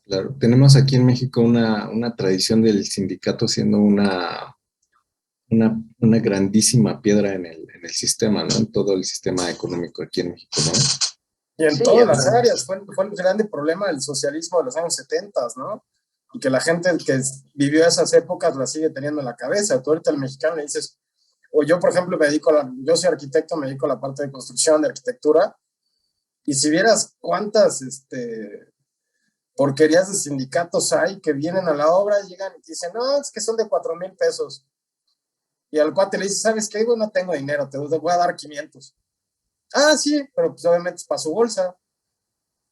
Claro, tenemos aquí en México una tradición del sindicato siendo una grandísima piedra en el sistema, ¿no? En todo el sistema económico aquí en México, ¿no? Y en Sí, todas las áreas, fue el grande problema del socialismo de los años 70, ¿no? Y que la gente que vivió esas épocas la sigue teniendo en la cabeza. Tú ahorita al mexicano le dices, o yo, por ejemplo, yo soy arquitecto, me dedico a la parte de construcción, de arquitectura, y si vieras cuántas porquerías de sindicatos hay que vienen a la obra, llegan y dicen, no, es que son de 4,000 pesos. Y al cuate le dice, ¿sabes qué? No tengo dinero, te voy a dar 500. Ah, sí, pero pues obviamente es para su bolsa,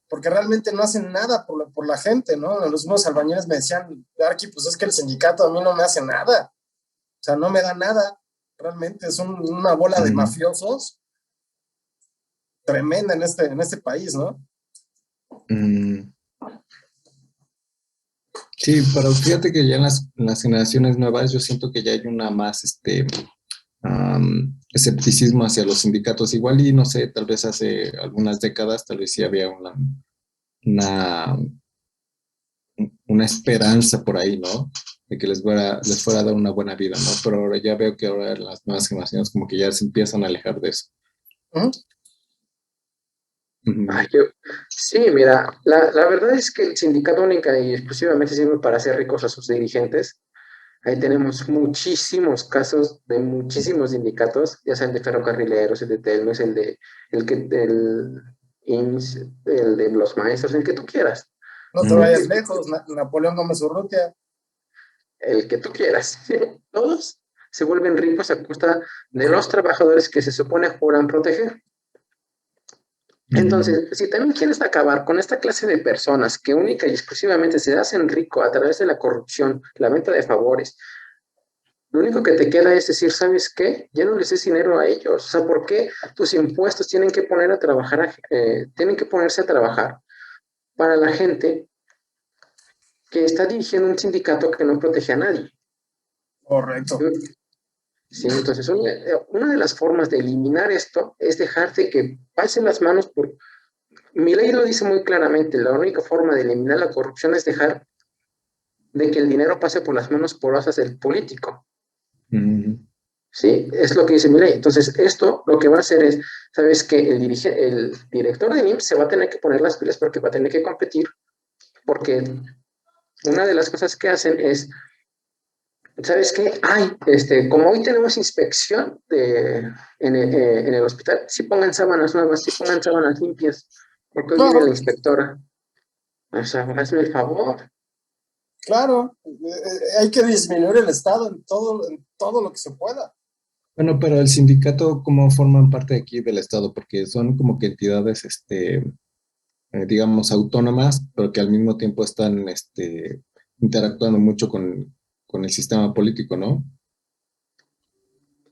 porque realmente no hacen nada por la gente, ¿no? Los mismos albañiles me decían, Arqui, pues es que el sindicato a mí no me hace nada, o sea, no me da nada, realmente es una bola de mafiosos tremenda en este país, ¿no? Mm, sí, pero fíjate que ya en las generaciones nuevas yo siento que ya hay una más escepticismo hacia los sindicatos. Igual y no sé, tal vez hace algunas décadas, tal vez sí había una, una esperanza por ahí, ¿no? De que les fuera a dar una buena vida, ¿no? Pero ahora ya veo que ahora las nuevas generaciones como que ya se empiezan a alejar de eso. ¿Mm? ay, sí, mira, la verdad es que el sindicato única y exclusivamente sirve para hacer ricos a sus dirigentes. Ahí tenemos muchísimos casos de muchísimos sindicatos, ya sea el de ferrocarrileros, el de Telmex, el IMSS, el de los maestros, el que tú quieras, No te Mm, vayas lejos, Napoleón Gómez Urrutia. el que tú quieras. Todos se vuelven ricos a costa de los trabajadores que se supone juran proteger. mm, Entonces, si también quieres acabar con esta clase de personas que única y exclusivamente se hacen rico a través de la corrupción, la venta de favores, lo único que te queda es decir, ¿sabes qué? Ya no les des dinero a ellos. O sea, ¿por qué tus impuestos tienen que tienen que ponerse a trabajar para la gente que está dirigiendo un sindicato que no protege a nadie? Correcto. ¿sí? Entonces, una de las formas de eliminar esto es dejar de que pasen las manos por... Mi ley lo dice muy claramente, la única forma de eliminar la corrupción es dejar de que el dinero pase por las manos porosas del político. Sí, es lo que dice mi ley. Entonces, esto lo que va a hacer es, ¿sabes qué? El director del IMSS se va a tener que poner las pilas porque va a tener que competir, porque una de las cosas que hacen es, ¿sabes qué? Ay, como hoy tenemos inspección en el hospital, si pongan sábanas nuevas, si pongan sábanas limpias, porque hoy viene la Claro, inspectora. O sea, hazme el favor. claro, hay que disminuir el Estado en todo lo que se pueda. Bueno, pero el sindicato, ¿cómo forman parte aquí del Estado? Porque son como que entidades, digamos, autónomas, pero que al mismo tiempo están, interactuando mucho con el sistema político, ¿no?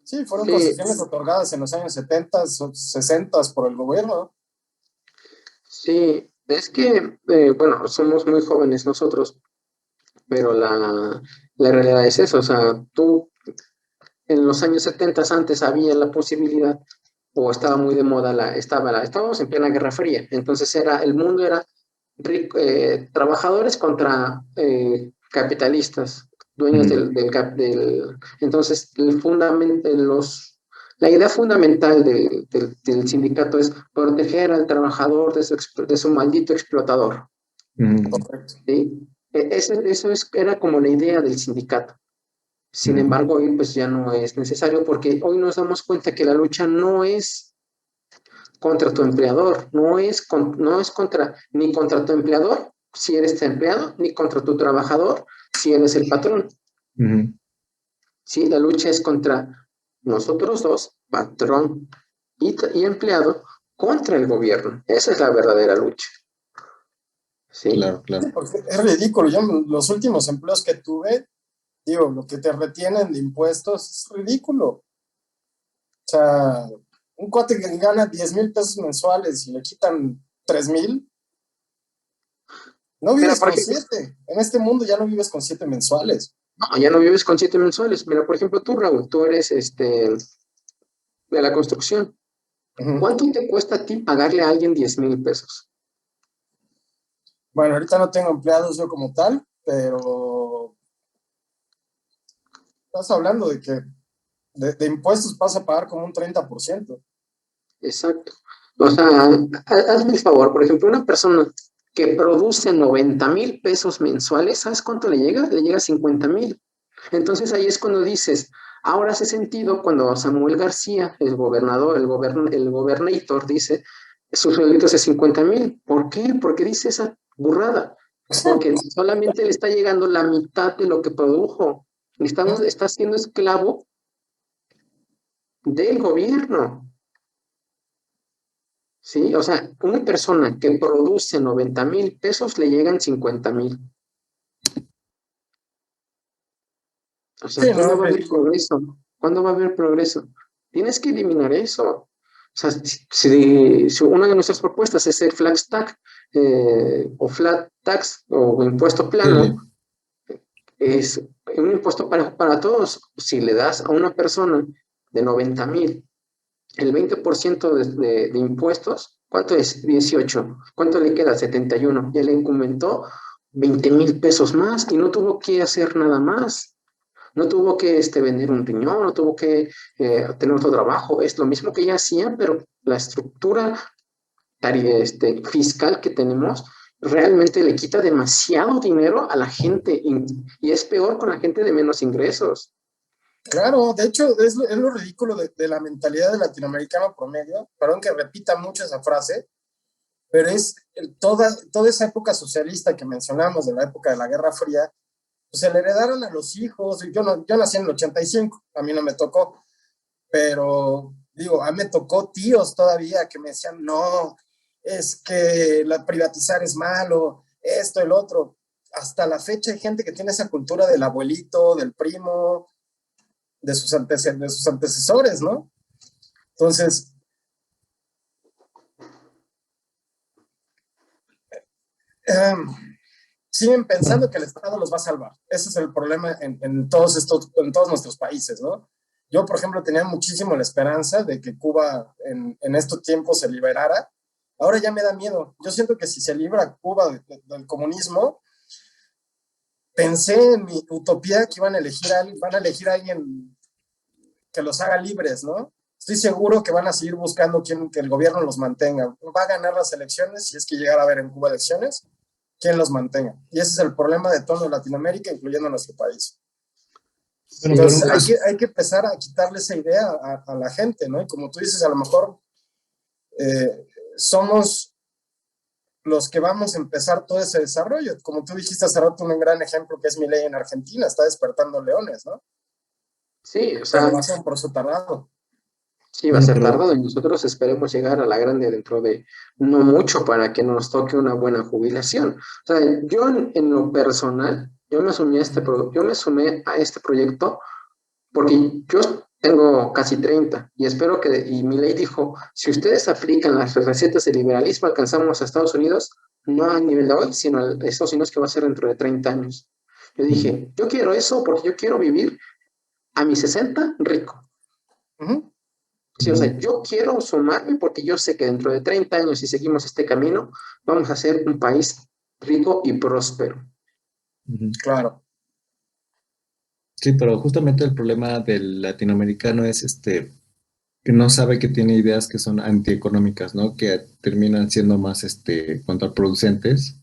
Sí, fueron Sí, concesiones otorgadas en los años 70, 60 por el gobierno. sí, es que, bueno, somos muy jóvenes nosotros, pero la realidad es eso, o sea, tú en los años 70 antes había la posibilidad, o estaba muy de moda, estábamos en plena Guerra Fría, entonces el mundo era trabajadores contra capitalistas, dueños Ujú, entonces la idea fundamental del sindicato es proteger al trabajador de su maldito explotador, ujú, Correcto. ¿sí? Era como la idea del sindicato. Sin ujú, embargo, hoy pues ya no es necesario porque hoy nos damos cuenta que la lucha no es contra tu empleador, no es ni contra tu empleador si eres tu empleado, ni contra tu trabajador si eres el patrón. ujú. ¿Sí? La lucha es contra nosotros dos, patrón y empleado, contra el gobierno. Esa es la verdadera lucha. ¿Sí? Claro, claro. Porque es ridículo. Yo los últimos empleos que tuve, digo, lo que te retienen de impuestos es ridículo. O sea, un cuate que gana 10,000 pesos mensuales y le quitan 3,000, no Mira, vives por con ejemplo, 7. En este mundo ya no vives con 7 mensuales. no, ya no vives con 7 mensuales. Mira, por ejemplo, tú, Raúl, tú eres de la construcción. Ujú. ¿Cuánto te cuesta a ti pagarle a alguien 10,000 pesos? Bueno, ahorita no tengo empleados yo como tal, pero estás hablando de que de impuestos vas a pagar como un 30%. Exacto. O sea, hazme el favor, por ejemplo, una persona que produce 90,000 pesos mensuales, ¿sabes cuánto le llega? Le llega 50,000. Entonces ahí es cuando dices, ahora hace sentido cuando Samuel García, el gobernador, el gobernator, dice, su sueldo es de 50,000. ¿Por qué? Porque dice esa burrada. Porque solamente le está llegando la mitad de lo que produjo. Está siendo esclavo del gobierno. ¿Sí? O sea, una persona que produce 90,000 pesos le llegan 50,000. O sea, Sí, no, ¿cuándo es va a haber ridículo. progreso? ¿Cuándo va a haber progreso? Tienes que eliminar eso. O sea, si una de nuestras propuestas es el flat tax o flat tax o impuesto plano, Sí. es un impuesto para todos. Si le das a una persona de 90,000 el 20% de impuestos, ¿cuánto es? 18. ¿Cuánto le queda? 71. Ya le incrementó 20,000 pesos más y no tuvo que hacer nada más. No tuvo que vender un riñón, no tuvo que tener otro trabajo. Es lo mismo que ya hacían, pero la estructura fiscal que tenemos realmente le quita demasiado dinero a la gente y es peor con la gente de menos ingresos. Claro, de hecho, es lo ridículo de la mentalidad del latinoamericano promedio. Perdón que repita mucho esa frase, pero es toda esa época socialista que mencionamos, de la época de la Guerra Fría, pues se le heredaron a los hijos. Yo nací en el 85, a mí no me tocó, pero digo, a mí me tocó tíos todavía que me decían, no, es que privatizar es malo, esto, el otro. Hasta la fecha hay gente que tiene esa cultura del abuelito, del primo, de sus antecesores, ¿no? Entonces, siguen pensando que el Estado los va a salvar. Ese es el problema en todos nuestros países, ¿no? Yo, por ejemplo, tenía muchísimo la esperanza de que Cuba en estos tiempos se liberara. Ahora ya me da miedo. Yo siento que si se libra Cuba del comunismo, pensé en mi utopía que van a elegir a alguien que los haga libres, ¿no? Estoy seguro que van a seguir buscando que el gobierno los mantenga. Va a ganar las elecciones, si es que llegara a haber en Cuba elecciones, quien los mantenga. Y ese es el problema de toda Latinoamérica, incluyendo nuestro país. Bueno, Entonces hay que empezar a quitarle esa idea a la gente, ¿no? Y como tú dices, a lo mejor somos los que vamos a empezar todo ese desarrollo. Como tú dijiste hace rato, un gran ejemplo que es Milei en Argentina, está despertando leones, ¿no? Sí, o Pero sea, va a ser un proceso tardado. sí, va a ser tardado y nosotros esperemos llegar a la grande dentro de no mucho para que nos toque una buena jubilación. O sea, yo en lo personal, yo me sumé a este proyecto porque yo tengo casi 30 y espero que, y mi ley dijo, si ustedes aplican las recetas del liberalismo, alcanzamos a Estados Unidos, no a nivel de hoy, sino a Estados Unidos que va a ser dentro de 30 años. Yo dije, yo quiero eso porque yo quiero vivir a mis 60 rico. Sí, o sea, yo quiero sumarme porque yo sé que dentro de 30 años, si seguimos este camino, vamos a ser un país rico y próspero. Claro. Sí, pero justamente el problema del latinoamericano es que no sabe que tiene ideas que son antieconómicas, ¿no? Que terminan siendo más contraproducentes,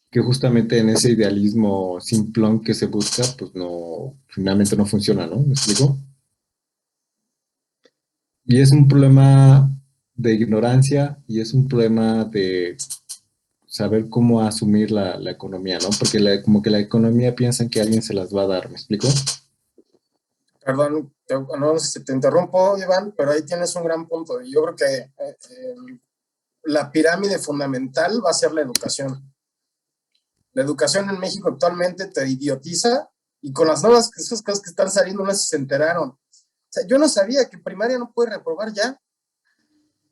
que justamente en ese idealismo simplón que se busca, pues no, finalmente no funciona, ¿no? ¿Me explico? Y es un problema de ignorancia y es un problema de saber cómo asumir la economía, ¿no? Porque como que la economía piensan que alguien se las va a dar, ¿me explico? Perdón, no sé si te interrumpo, Iván, pero ahí tienes un gran punto. Y yo creo que la pirámide fundamental va a ser la educación. La educación en México actualmente te idiotiza y con las nuevas esas cosas que están saliendo no sé si se enteraron. O sea, yo no sabía que primaria no puede reprobar ya.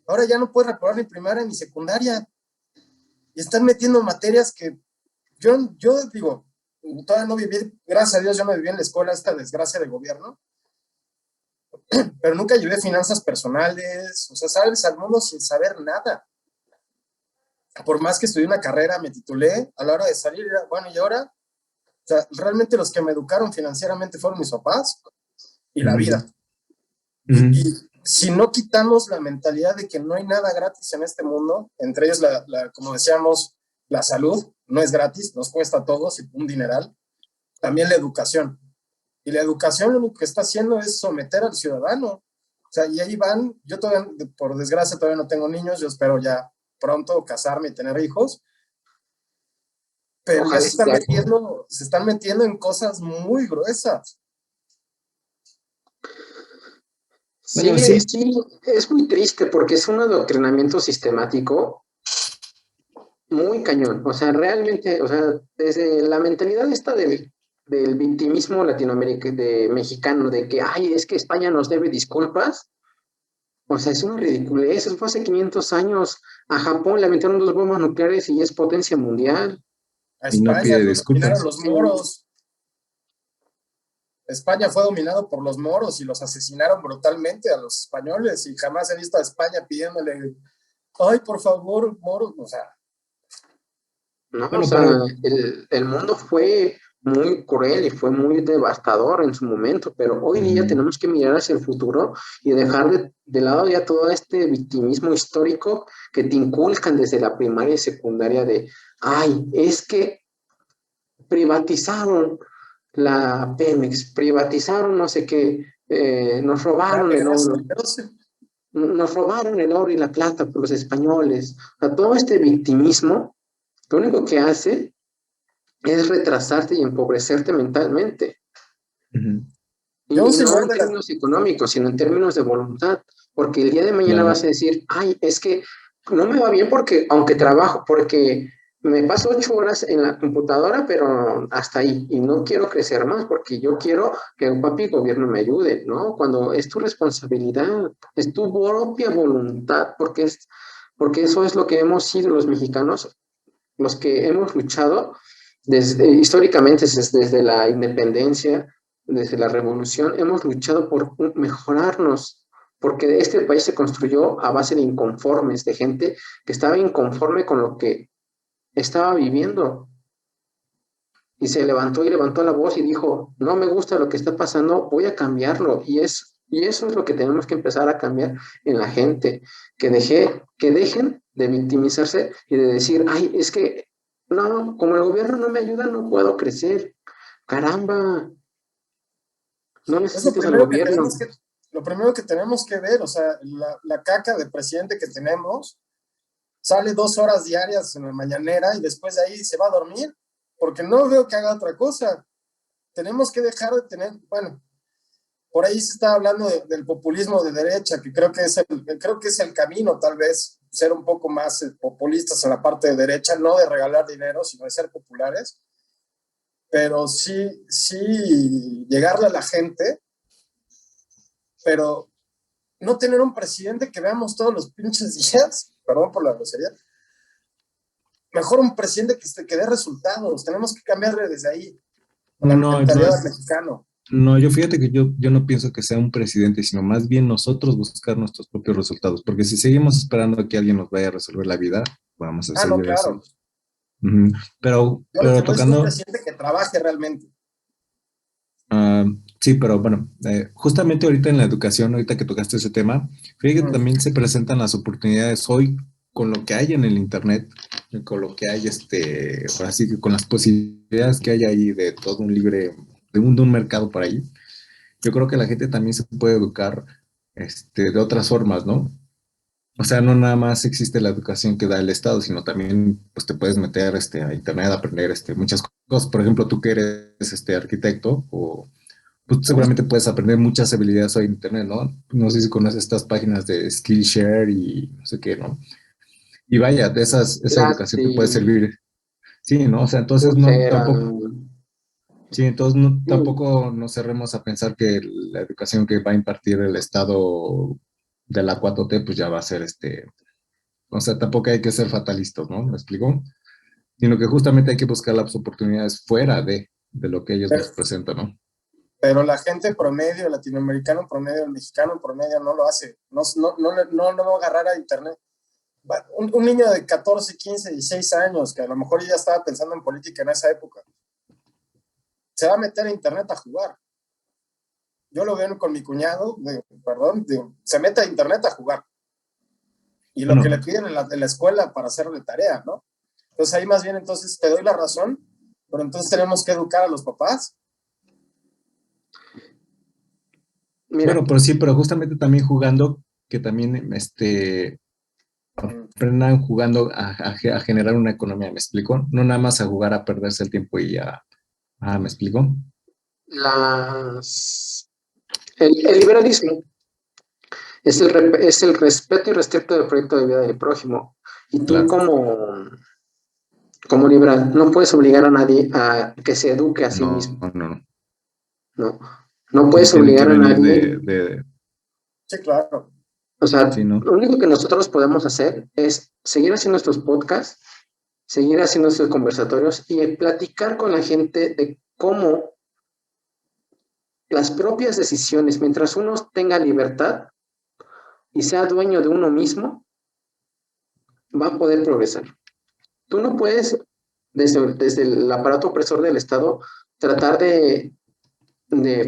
Ahora ya no puede reprobar ni primaria ni secundaria. Y están metiendo materias que yo digo, todavía no viví, gracias a Dios yo no viví en la escuela esta desgracia del gobierno, pero nunca llevé finanzas personales, o sea, sales al mundo sin saber nada. Por más que estudié una carrera, me titulé, a la hora de salir, bueno, y ahora, o sea, realmente los que me educaron financieramente fueron mis papás y la vida. Y si no quitamos la mentalidad de que no hay nada gratis en este mundo, entre ellos, como decíamos, la salud no es gratis, nos cuesta a todos un dineral, también la educación. Y la educación lo único que está haciendo es someter al ciudadano. O sea, y ahí van, yo todavía, por desgracia, todavía no tengo niños, yo espero ya pronto casarme y tener hijos, pero ya se están metiendo en cosas muy gruesas. Sí, bueno, sí, es muy triste porque es un adoctrinamiento sistemático muy cañón. O sea, realmente, o sea, desde la mentalidad esta del victimismo latinoamericano, de mexicano, de que, ay, es que España nos debe disculpas. O sea, es una ridiculez. Eso fue hace 500 años. A Japón le aventaron 2 bombas nucleares y es potencia mundial. A España no pide dominaron los moros. España fue dominado por los moros y los asesinaron brutalmente a los españoles y jamás he visto a España pidiéndole, ay, por favor, moros, o sea. No, bueno, o sea, el mundo fue muy cruel y fue muy devastador en su momento, pero hoy día tenemos que mirar hacia el futuro y dejar de lado ya todo este victimismo histórico que te inculcan desde la primaria y secundaria de, ay, es que privatizaron la Pemex, privatizaron no sé qué, nos robaron el oro. Nos robaron el oro y la plata por los españoles. O sea, todo este victimismo, lo único que hace es retrasarte y empobrecerte mentalmente. Y no en términos económicos, sino en términos de voluntad. Porque el día de mañana vas a decir, ay, es que no me va bien porque, aunque trabajo, porque me paso 8 horas en la computadora, pero hasta ahí. Y no quiero crecer más porque yo quiero que un papi gobierno me ayude, ¿no? Cuando es tu responsabilidad, es tu propia voluntad, porque eso es lo que hemos sido los mexicanos, los que hemos luchado históricamente desde la independencia, desde la revolución, hemos luchado por mejorarnos, porque este país se construyó a base de inconformes, de gente que estaba inconforme con lo que estaba viviendo. Y se levantó y levantó la voz y dijo, no me gusta lo que está pasando, voy a cambiarlo. Y eso es lo que tenemos que empezar a cambiar en la gente, que dejen de victimizarse y de decir, ay, es que no, como el gobierno no me ayuda, no puedo crecer. Caramba, no Es lo necesitas al primero que gobierno. lo primero que tenemos que ver, o sea, la caca de presidente que tenemos sale 2 horas diarias en la mañanera y después de ahí se va a dormir, porque no veo que haga otra cosa. Tenemos que dejar de tener, bueno, por ahí se está hablando del populismo de derecha, que creo que es el camino, tal vez, ser un poco más populistas en la parte de derecha, no de regalar dinero, sino de ser populares, pero sí llegarle a la gente, pero no tener un presidente que veamos todos los pinches días, perdón por la grosería, mejor un presidente que dé resultados, tenemos que cambiarle desde ahí, la No, mentalidad del mexicano. no, yo fíjate que yo no pienso que sea un presidente, sino más bien nosotros buscar nuestros propios resultados, porque si seguimos esperando a que alguien nos vaya a resolver la vida, vamos a Ah, no, seguir así. claro. Ujú. Pero, Yo lo que pero voy es un tocando, presidente que trabaje realmente. ah, sí, pero bueno, justamente ahorita en la educación, ahorita que tocaste ese tema, fíjate que también se presentan las oportunidades hoy con lo que hay en el internet, con lo que hay, ahora sí que con las posibilidades que hay ahí de todo un libre, de un mercado por ahí. Yo creo que la gente también se puede educar, de otras formas, ¿no? O sea, no nada más existe la educación que da el Estado, sino también pues te puedes meter a internet a aprender muchas cosas. Por ejemplo, tú que eres arquitecto, o pues seguramente puedes aprender muchas habilidades hoy en internet, ¿no? No sé si conoces estas páginas de Skillshare y no sé qué, ¿no? Y vaya, esa educación te puede Platzi, servir. Sí, ¿no? O sea, entonces no, Coursera, tampoco, sí, entonces no, mm, tampoco nos cerremos a pensar que la educación que va a impartir el Estado de la 4T, pues ya va a ser o sea, tampoco hay que ser fatalistas, ¿no? ¿Me explico? Sino que justamente hay que buscar las oportunidades fuera de lo que ellos pero, nos presentan, ¿no? pero la gente promedio, el latinoamericano promedio, el mexicano promedio no lo hace. No va a agarrar a internet. Un niño de 14, 15, 16 años, que a lo mejor ya estaba pensando en política en esa época, se va a meter a internet a jugar. Yo lo veo con mi cuñado, se mete a internet a jugar. Y lo que le Bueno, piden en la escuela para hacer de tarea, ¿no? Entonces ahí más bien, entonces te doy la razón, pero entonces tenemos que educar a los papás. mira, bueno, pero sí, pero justamente también jugando, que también Mm. aprendan jugando a generar una economía, ¿me explico? No nada más a jugar a perderse el tiempo ¿me explico? las, el liberalismo es el respeto y respeto del proyecto de vida del prójimo. Y tú Claro, como liberal no puedes obligar a nadie a que se eduque a sí no, mismo, no, no. ¿no? No Sí, puedes tiene que obligar a venir nadie. Sí, claro. O sea, sí, ¿no? lo único que nosotros podemos hacer es seguir haciendo nuestros podcasts, seguir haciendo nuestros conversatorios y platicar con la gente de cómo las propias decisiones, mientras uno tenga libertad y sea dueño de uno mismo, va a poder progresar. Tú no puedes, desde el aparato opresor del Estado, tratar de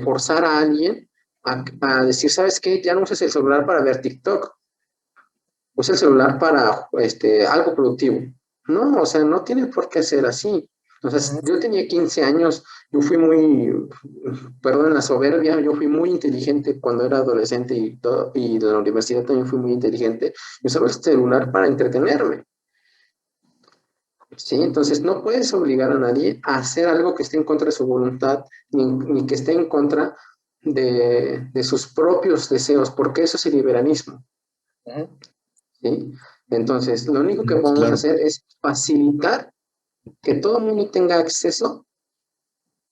forzar a alguien a decir, ¿sabes qué? Ya no uses el celular para ver TikTok, usa el celular para algo productivo. No, o sea, no tiene por qué ser así. O sea, Ujú. yo tenía 15 años, yo fui muy, perdón la soberbia, yo fui muy inteligente cuando era adolescente y de la universidad también fui muy inteligente. Yo usaba el celular para entretenerme. ¿Sí? Entonces no puedes obligar a nadie a hacer algo que esté en contra de su voluntad, ni que esté en contra de sus propios deseos, porque eso es el liberalismo. Ujú. ¿Sí? Entonces, lo único que podemos Claro. hacer es facilitar que todo el mundo tenga acceso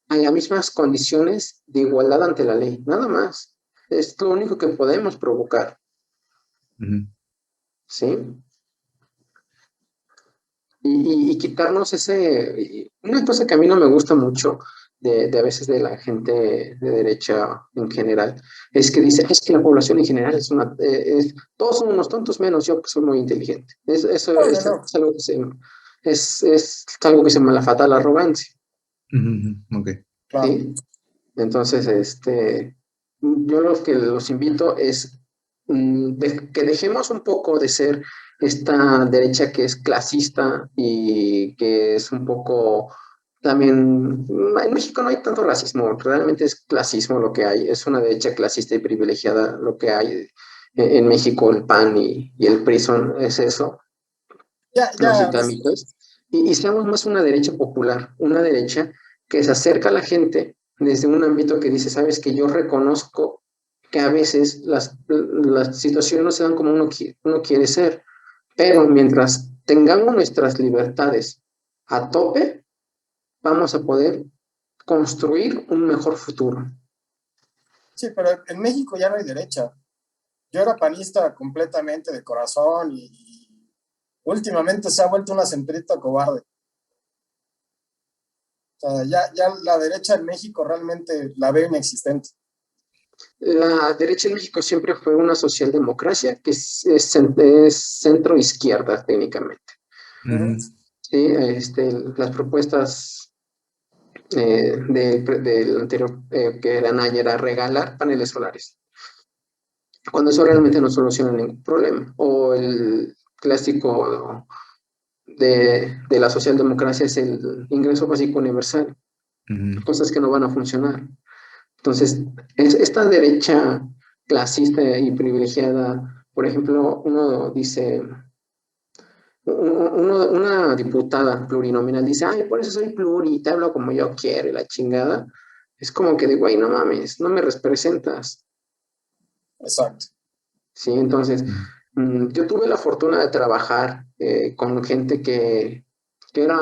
a las mismas condiciones de igualdad ante la ley, nada más. Es lo único que podemos provocar, Ujú. ¿sí? Y quitarnos ese... Una cosa que a mí no me gusta mucho de a veces de la gente de derecha en general, es que dice, es que la población en general todos son unos tontos menos yo que soy muy inteligente. Eso No, no, no, es algo que es algo que se malafata la arrogancia, Ok. claro. ¿sí? Entonces, yo lo que los invito es que dejemos un poco de ser esta derecha que es clasista y que es un poco también, en México no hay tanto racismo, realmente es clasismo lo que hay, es una derecha clasista y privilegiada lo que hay en México, el PAN y el PRI es eso, Ya, los ya, islamitas, y seamos más una derecha popular, una derecha que se acerca a la gente desde un ámbito que dice, sabes que yo reconozco que a veces las situaciones no se dan como uno quiere ser, pero mientras tengamos nuestras libertades a tope, vamos a poder construir un mejor futuro. sí, pero en México ya no hay derecha. Yo era panista completamente de corazón y últimamente se ha vuelto una centrista cobarde. O sea, ya la derecha en México realmente la veo inexistente. La derecha en México siempre fue una socialdemocracia que es centro-izquierda técnicamente. Sí, las propuestas del anterior que era Naya era regalar paneles solares, cuando eso realmente no soluciona ningún problema. O el clásico de la socialdemocracia es el ingreso básico universal, cosas que no van a funcionar. Entonces, esta derecha clasista y privilegiada, por ejemplo, uno dice, una diputada plurinominal dice, ay, por eso soy pluri, te hablo como yo quiero y la chingada. Es como que de, güey, no mames, no me representas. Exacto. Sí, entonces, yo tuve la fortuna de trabajar con gente que tiene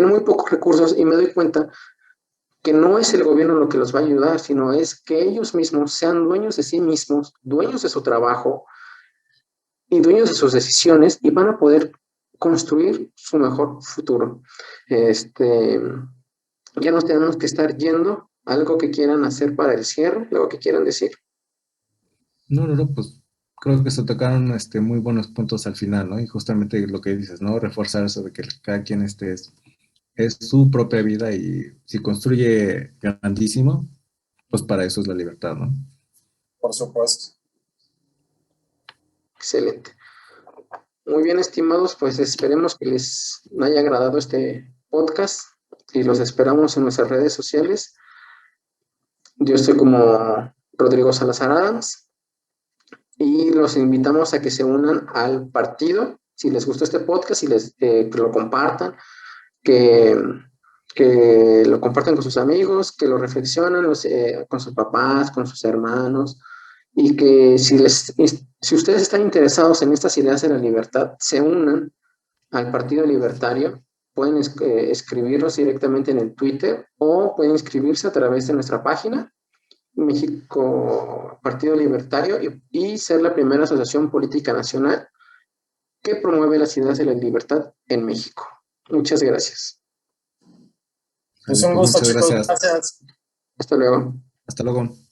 muy pocos recursos y me doy cuenta que no es el gobierno lo que los va a ayudar, sino es que ellos mismos sean dueños de sí mismos, dueños de su trabajo y dueños de sus decisiones y van a poder construir su mejor futuro. Este, ya nos tenemos que estar yendo. ¿Algo que quieran hacer para el cierre? ¿Algo que quieran decir? No, pues creo que se tocaron muy buenos puntos al final, ¿no? Y justamente lo que dices, ¿no? Reforzar eso de que cada quien es su propia vida y si construye grandísimo, pues para eso es la libertad, ¿no? Por supuesto. Excelente. Muy bien, estimados, pues esperemos que les haya agradado este podcast y los esperamos en nuestras redes sociales. Yo estoy como Rodrigo Salazar Adams y los invitamos a que se unan al partido. Si les gustó este podcast, que lo compartan, que, que lo compartan con sus amigos, que lo reflexionen con sus papás, con sus hermanos, y que si ustedes están interesados en estas ideas de la libertad, se unan al Partido Libertario. Pueden escribirnos directamente en el Twitter o pueden inscribirse a través de nuestra página México Partido Libertario y ser la primera asociación política nacional que promueve las ideas de la libertad en México. Muchas gracias. Pues Vale, un pues gusto, muchas chicos. gracias. Gracias. Hasta luego. Hasta luego.